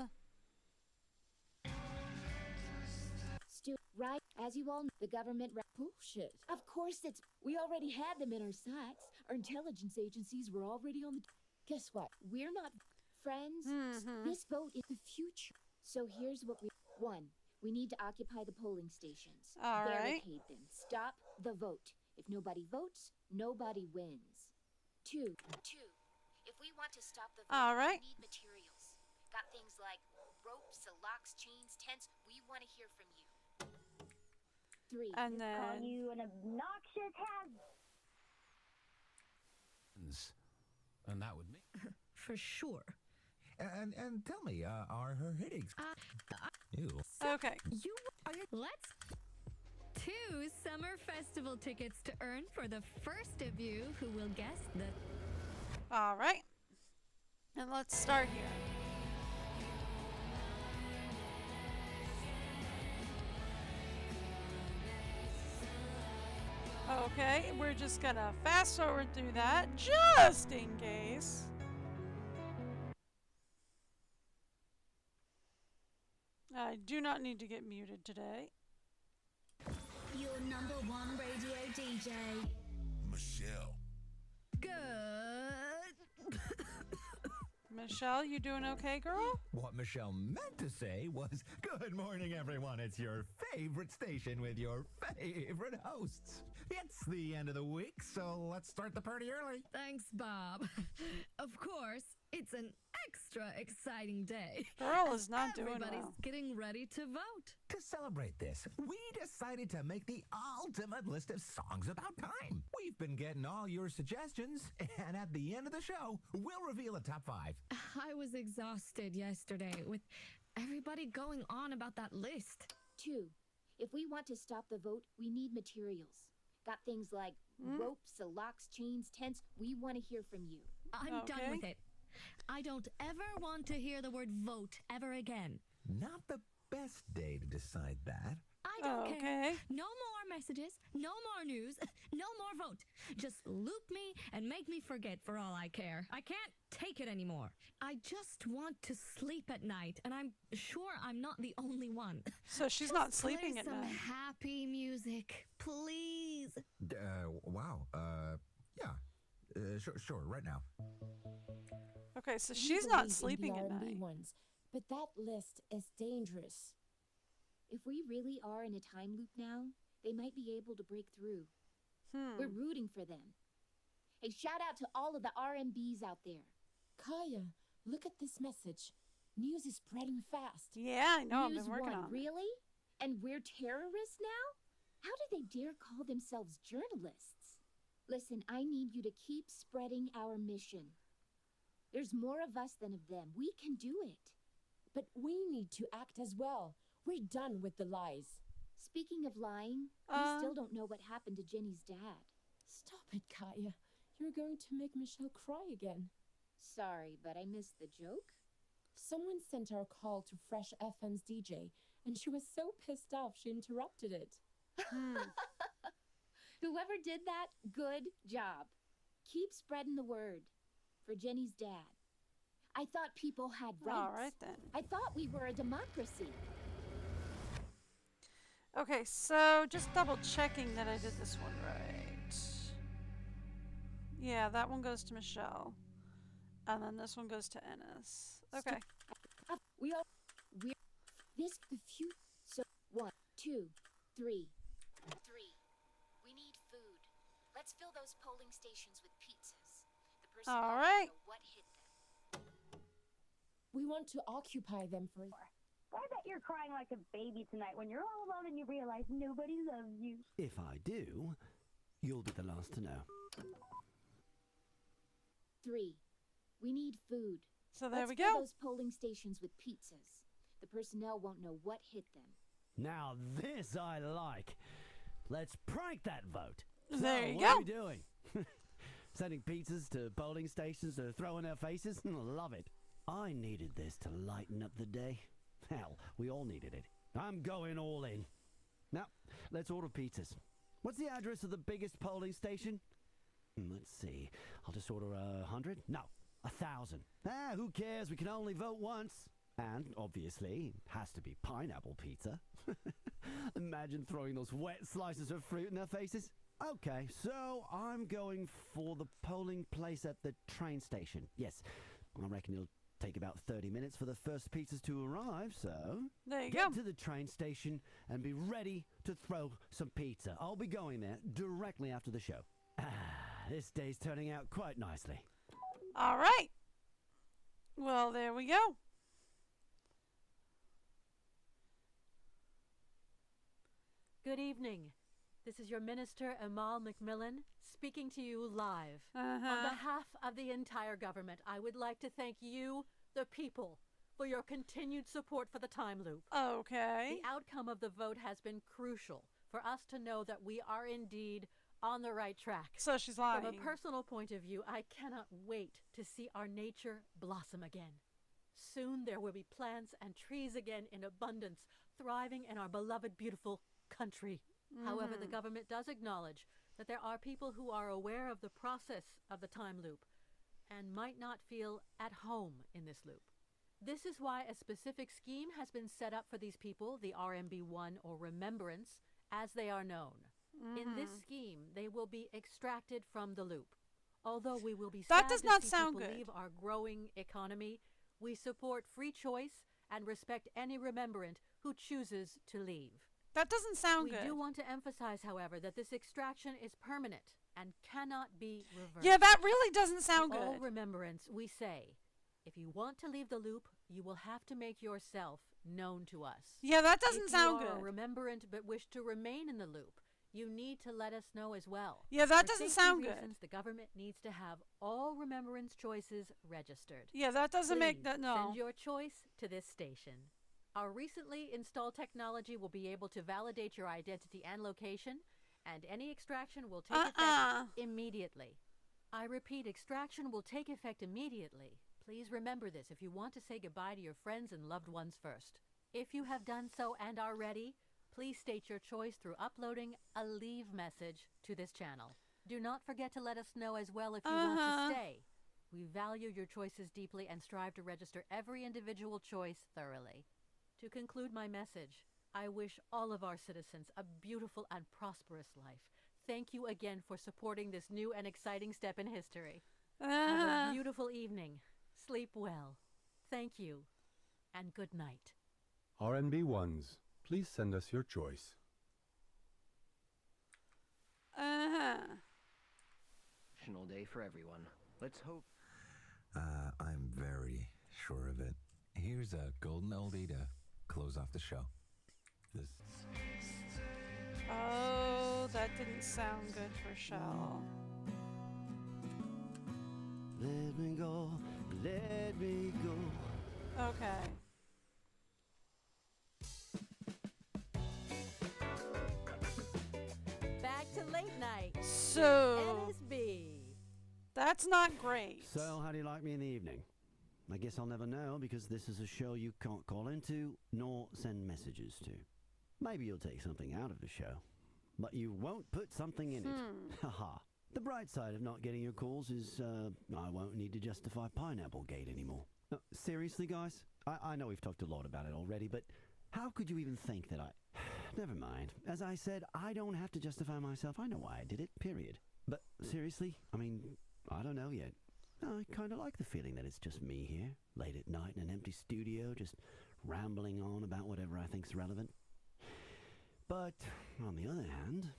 Right, as you all know, the government bullshit. Of course it's. We already had them in our sights. Our intelligence agencies were already on the. Guess what? We're not friends. This vote is the future. So here's what we. 1. We need to occupy the polling stations. All right. Barricade them. Stop the vote. If nobody votes, nobody wins. 2. If we want to stop the vote, All right. we need materials. Got things like ropes, locks, chains, tents. We want to hear from you. 3. And then Call you an obnoxious hag. And that would mean. For sure. And tell me, are her headaches? Ew. Okay. Let's 2 summer festival tickets to earn for the first of you who will guess the. All right. And let's start here. Okay, we're just gonna fast forward through that just in case. I do not need to get muted today. Your number one radio DJ. Michelle. Good. Michelle, you doing okay, girl? What Michelle meant to say was, good morning, everyone. It's your favorite station with your favorite hosts. It's the end of the week, so let's start the party early. Thanks, Bob. Of course, it's an extra exciting day. Girl is not doing Everybody's well. getting ready to vote. To celebrate this, we decided to make the ultimate list of songs about time. We've been getting all your suggestions, and at the end of the show, we'll reveal the top 5. I was exhausted yesterday with everybody going on about that list. 2. If we want to stop the vote, we need materials. Got things like ropes, locks, chains, tents. We want to hear from you. I'm done with it. I don't ever want to hear the word vote ever again. Not the best day to decide that. I don't care. No more messages, no more news, no more vote. Just loop me and make me forget for all I care. I can't take it anymore. I just want to sleep at night, and I'm sure I'm not the only one. So she's Just not sleeping play at some night. happy music, please. Wow. Yeah. Sure, right now. Okay, so We she's not believe in the sleeping at R&B night. ones, but that list is dangerous. If we really are in a time loop now, they might be able to break through. We're rooting for them. Hey, shout out to all of the R&Bs out there. Kaya, look at this message. News is spreading fast. Yeah, I know. I've News been working One, on it. really? And we're terrorists now? How do they dare call themselves journalists? Listen, I need you to keep spreading our mission. There's more of us than of them. We can do it. But we need to act as well. We're done with the lies. Speaking of lying, we still don't know what happened to Jenny's dad. Stop it, Kaya. You're going to make Michelle cry again. Sorry, but I missed the joke. Someone sent our call to Fresh FM's DJ, and she was so pissed off she interrupted it. Whoever did that, good job. Keep spreading the word. For Jenny's dad. I thought people had rights. All right, then. I thought we were a democracy. Okay, so just double checking that I did this one right. Yeah, that one goes to Michelle. And then this one goes to Ennis. Okay. We're this the few. So 1, 2, 3. 3. We need food. Let's fill those polling stations with pizzas. The person All will right. know what hit them. We want to occupy them for... I bet you're crying like a baby tonight when you're all alone and you realize nobody loves you. If I do, you'll be the last to know. 3. We need food. So there Let's we fill go. those polling stations with pizzas. The personnel won't know what hit them. Now this I like. Let's prank that vote. There you what go. are we doing? Sending pizzas to polling stations to throw in their faces? Love it. I needed this to lighten up the day. Hell, we all needed it. I'm going all in. Now, let's order pizzas. What's the address of the biggest polling station? Let's see. I'll just order 100? No, 1,000. Who cares? We can only vote once. And, obviously, it has to be pineapple pizza. Imagine throwing those wet slices of fruit in their faces. Okay, so I'm going for the polling place at the train station. Yes, I reckon it'll take about 30 minutes for the first pizzas to arrive, so... There you Get go. to the train station and be ready to throw some pizza. I'll be going there directly after the show. This day's turning out quite nicely. All right. Well, there we go. Good evening. This is your Minister, Amal McMillan, speaking to you live. On behalf of the entire government, I would like to thank you, the people, for your continued support for the time loop. Okay. The outcome of the vote has been crucial for us to know that we are indeed on the right track. So she's lying. From a personal point of view, I cannot wait to see our nature blossom again. Soon there will be plants and trees again in abundance, thriving in our beloved, beautiful country. However, the government does acknowledge that there are people who are aware of the process of the time loop and might not feel at home in this loop. This is why a specific scheme has been set up for these people, the RMB1 or Remembrance, as they are known. In this scheme, they will be extracted from the loop. Although we will be That sad does to not see sound people good. leave our growing economy, we support free choice and respect any remembrant who chooses to leave. That doesn't sound good. We do want to emphasize, however, that this extraction is permanent and cannot be reversed. Yeah, that really doesn't sound To all good. remembrance, we say, if you want to leave the loop, you will have to make yourself known to us. Yeah, that doesn't sound If you are good. a remembrant but wish to remain in the loop, you need to let us know as well. Yeah, that For doesn't safety sound good. reasons, the government needs to have all remembrance choices registered. Yeah, that doesn't make Please that, no. Send your choice to this station. Our recently installed technology will be able to validate your identity and location, and any extraction will take effect immediately. I repeat, extraction will take effect immediately. Please remember this if you want to say goodbye to your friends and loved ones first. If you have done so and are ready, please state your choice through uploading a leave message to this channel. Do not forget to let us know as well if you want to stay. We value your choices deeply and strive to register every individual choice thoroughly. To conclude my message, I wish all of our citizens a beautiful and prosperous life. Thank you again for supporting this new and exciting step in history. Have a beautiful evening. Sleep well. Thank you, and good night. RNB1s, please send us your choice. National Day for everyone. Let's hope. I'm very sure of it. Here's a golden oldie to close off the show. This. Oh, that didn't sound good for Shell. Let me go, let me go. Okay. Back to late night. So, NSB. That's not great. So, how do you like me in the evening? I guess I'll never know because this is a show you can't call into nor send messages to. Maybe you'll take something out of the show, but you won't put something in it. Haha. The bright side of not getting your calls is I won't need to justify Pineapple Gate anymore. Seriously, guys? I know we've talked a lot about it already, but how could you even think that I... Never mind. As I said, I don't have to justify myself. I know why I did it, period. But seriously, I mean, I don't know yet. I kind of like the feeling that it's just me here, late at night in an empty studio, just rambling on about whatever I think's relevant. But, on the other hand,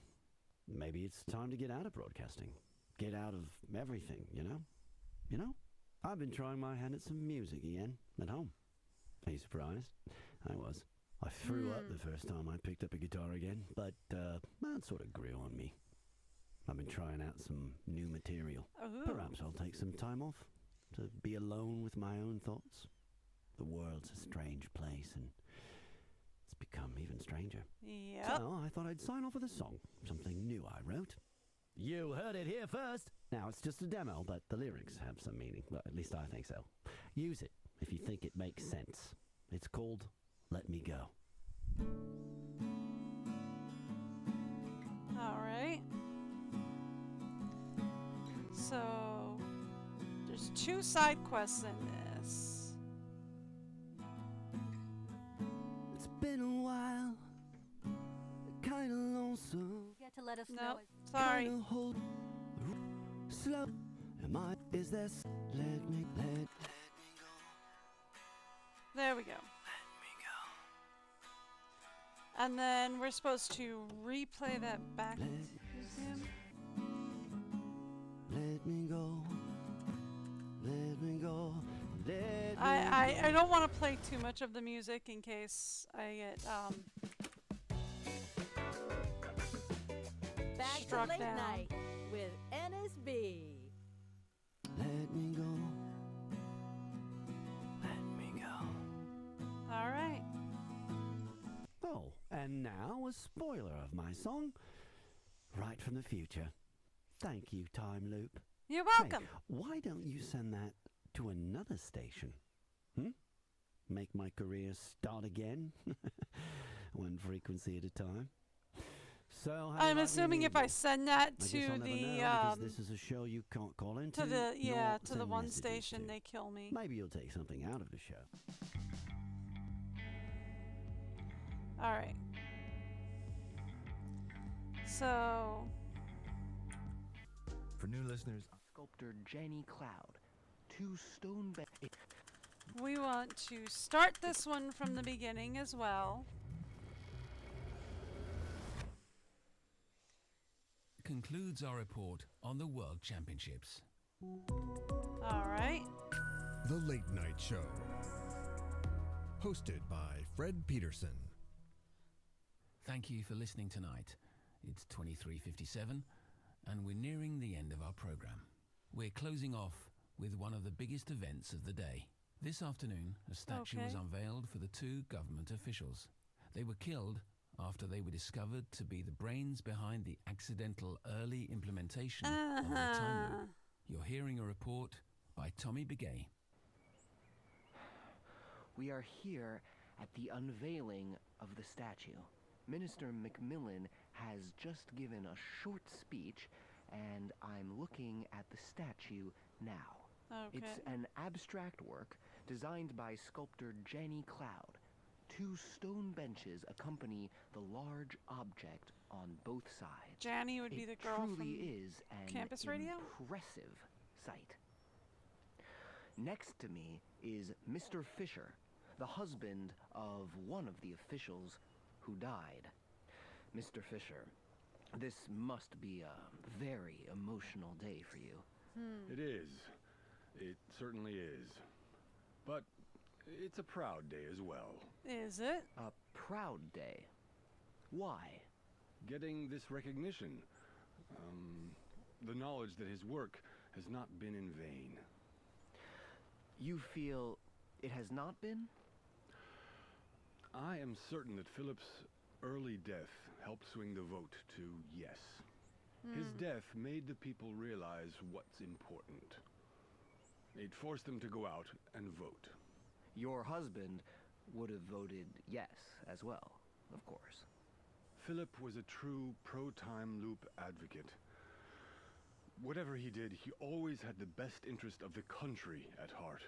maybe it's time to get out of broadcasting. Get out of everything, you know? You know? I've been trying my hand at some music again, at home. Are you surprised? I was. I threw up the first time I picked up a guitar again, but that sort of grew on me. I've been trying out some new material. Perhaps I'll take some time off to be alone with my own thoughts. The world's a strange place, and it's become even stranger. Yep. So I thought I'd sign off with a song, something new I wrote. You heard it here first. Now it's just a demo, but the lyrics have some meaning. Well, at least I think so. Use it if you think it makes sense. It's called Let Me Go. All right. So, there's 2 side quests in this. It's been a while, kinda lonesome. Get to let us know. Nope, sorry. Kinda hold slow. Am I? Is this? Let me go. There we go. And then we're supposed to replay that back to him. Let me go. Let me go. Let I don't want to play too much of the music in case I get Back struck to late down. night with NSB. Let me go. Let me go. All right. Oh, and now a spoiler of my song, right from the future. Thank you, Time Loop. You're Hey, welcome. why don't you send that to another station? Make my career start again? One frequency at a time. So how do you I'm like me assuming in if I English? send that I guess to I'll never the know, because this is a show you can't call into. to the nor to the send one messages station to. they kill me. Maybe you'll take something out of the show. All right. So For new listeners, Sculptor Jenny Cloud. 2 stone benches. we want to start this one from the beginning as well. Concludes our report on the World Championships. All right. The Late Night Show. Hosted by Fred Peterson. Thank you for listening tonight. It's 23:57 and we're nearing the end of our program. We're closing off with one of the biggest events of the day. This afternoon, a statue was Okay. unveiled for the 2 government officials. They were killed after they were discovered to be the brains behind the accidental early implementation of the time loop. You're hearing a report by Tommy Begay. We are here at the unveiling of the statue. Minister Macmillan has just given a short speech, and I'm looking at the statue now. Okay. It's an abstract work designed by sculptor Jenny Cloud. 2 stone benches accompany the large object on both sides. Janny would be the girl It truly from is an Campus Radio? impressive sight. Next to me is Mr. Fisher, the husband of one of the officials who died. Mr. Fisher, this must be a very emotional day for you. It is. It certainly is. But it's a proud day as well. Is it? A proud day. Why? Getting this recognition. The knowledge that his work has not been in vain. You feel it has not been? I am certain that Philip's early death helped swing the vote to yes. His death made the people realize what's important. It forced them to go out and vote. Your husband would have voted yes as well, of course. Philip was a true pro-time loop advocate. Whatever he did, he always had the best interest of the country at heart.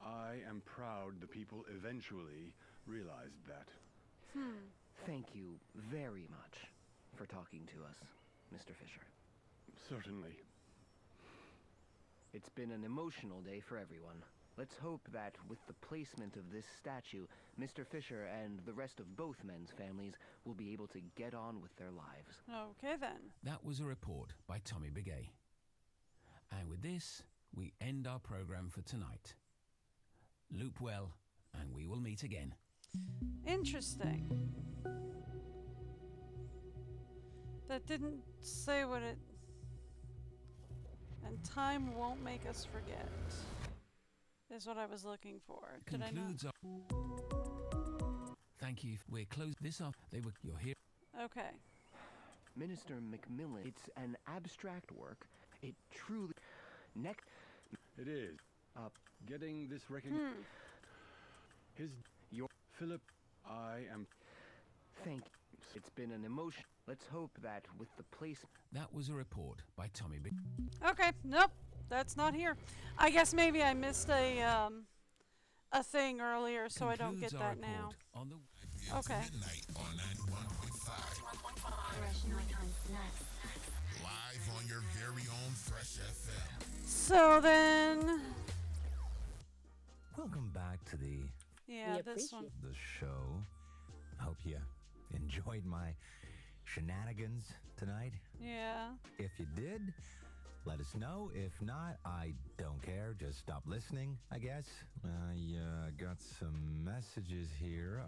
I am proud the people eventually realized that. Thank you very much for talking to us, Mr. Fisher. Certainly. It's been an emotional day for everyone. Let's hope that with the placement of this statue, Mr. Fisher and the rest of both men's families will be able to get on with their lives. Okay then. That was a report by Tommy Begay. And with this, we end our program for tonight. Loop well, and we will meet again. Interesting. That didn't say what it... And time won't make us forget. Is what I was looking for. Did I not? Concludes our... Thank you. We're closed this off. You're here. Okay. Minister Macmillan, it's an abstract work. It truly... It is. Getting this recognition. Philip, I am... Thank you. It's been an emotion. Let's hope that with the place... That was a report by Tommy Begay. Okay. Nope. That's not here. I guess maybe I missed a thing earlier, so I don't get Concludes our that now. report on the... Okay. Midnight on 91.5. Live on your very own Fresh FM. So then... welcome back to the Yeah, this one. the show. Hope you enjoyed my shenanigans tonight. Yeah. If you did, let us know. If not, I don't care. Just stop listening, I guess. I got some messages here.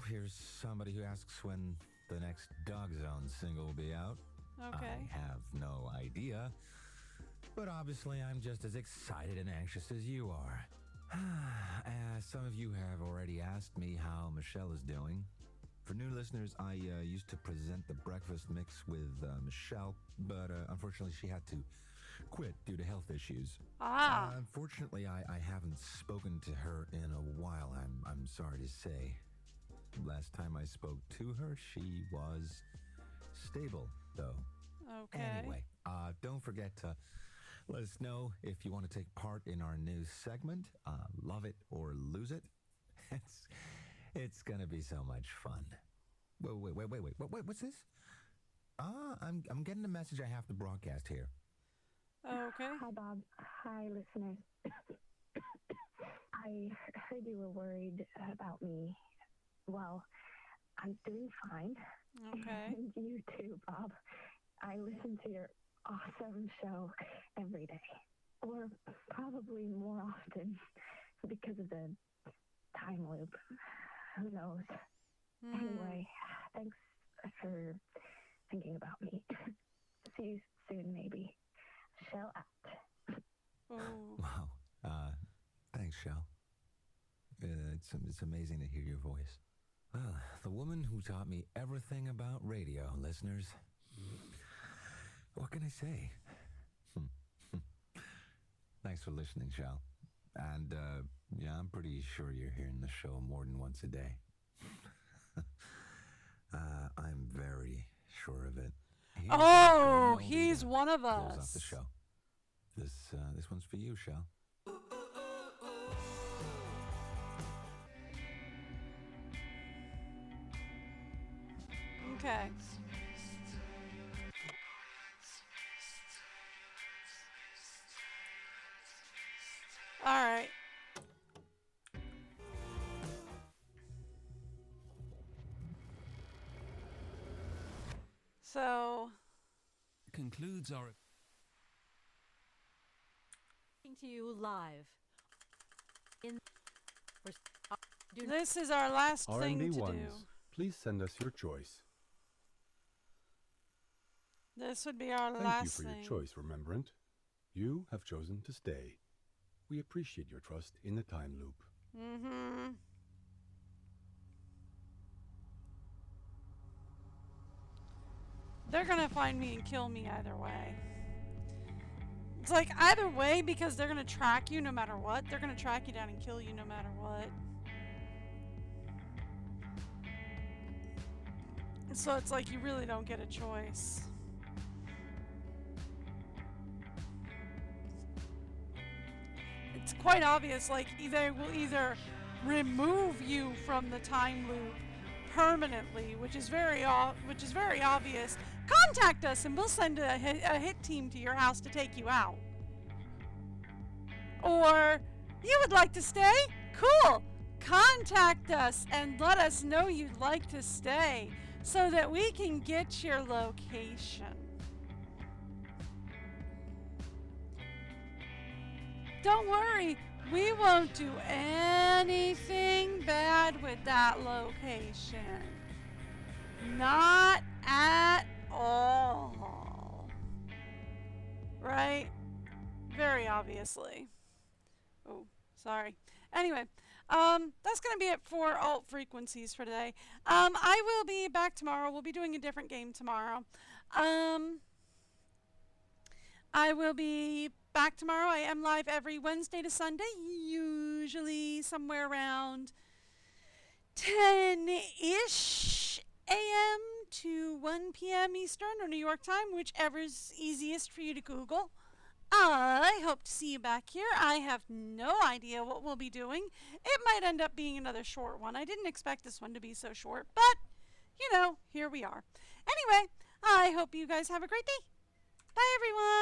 Here's somebody who asks when the next Dog Zone single will be out. Okay. I have no idea. But obviously, I'm just as excited and anxious as you are. Some of you have already asked me how Michelle is doing. For new listeners, I used to present the breakfast mix with Michelle, but unfortunately she had to quit due to health issues. Unfortunately, I haven't spoken to her in a while, I'm sorry to say. Last time I spoke to her, she was stable, though. Okay. Anyway, don't forget to let us know if you want to take part in our new segment, Love It or Lose It. It's gonna be so much fun. Wait, what's this? I'm getting a message I have to broadcast here. Okay. Hi, Bob. Hi, listeners. I heard you were worried about me. Well, I'm doing fine. Okay. And you too, Bob. I listen to your awesome show every day. Or probably more often because of the time loop. Who knows? Anyway, thanks for thinking about me. See you soon, maybe. Shell out. Wow. Thanks, Shell. It's amazing to hear your voice. Well, the woman who taught me everything about radio, listeners. What can I say? Thanks for listening, Shell. And, yeah, I'm pretty sure you're hearing the show more than once a day. I'm very sure of it. He's one of us. Close off the show. This one's for you, Shell. Okay. All right. So concludes our to you live. This is our last thing to do. Please send us your choice. This would be our Thank last you for thing. your choice, Remembrant. You have chosen to stay. We appreciate your trust in the time loop. Mm-hmm. They're gonna find me and kill me either way. It's like either way, because they're gonna track you no matter what. They're gonna track you down and kill you no matter what. So it's like you really don't get a choice. It's quite obvious, like they will either remove you from the time loop permanently, which is very obvious. Contact us and we'll send a hit team to your house to take you out. Or you would like to stay? Cool. Contact us and let us know you'd like to stay so that we can get your location. Don't worry, we won't do anything bad with that location. Not at all. Right? Very obviously. Oh, sorry. Anyway, that's going to be it for alt frequencies for today. I will be back tomorrow. We'll be doing a different game tomorrow. I will be back tomorrow. I am live every Wednesday to Sunday, usually somewhere around 10-ish a.m. to 1 p.m. Eastern or New York time, whichever's easiest for you to Google. I hope to see you back here. I have no idea what we'll be doing. It might end up being another short one. I didn't expect this one to be so short, but, you know, here we are. Anyway, I hope you guys have a great day. Bye, everyone.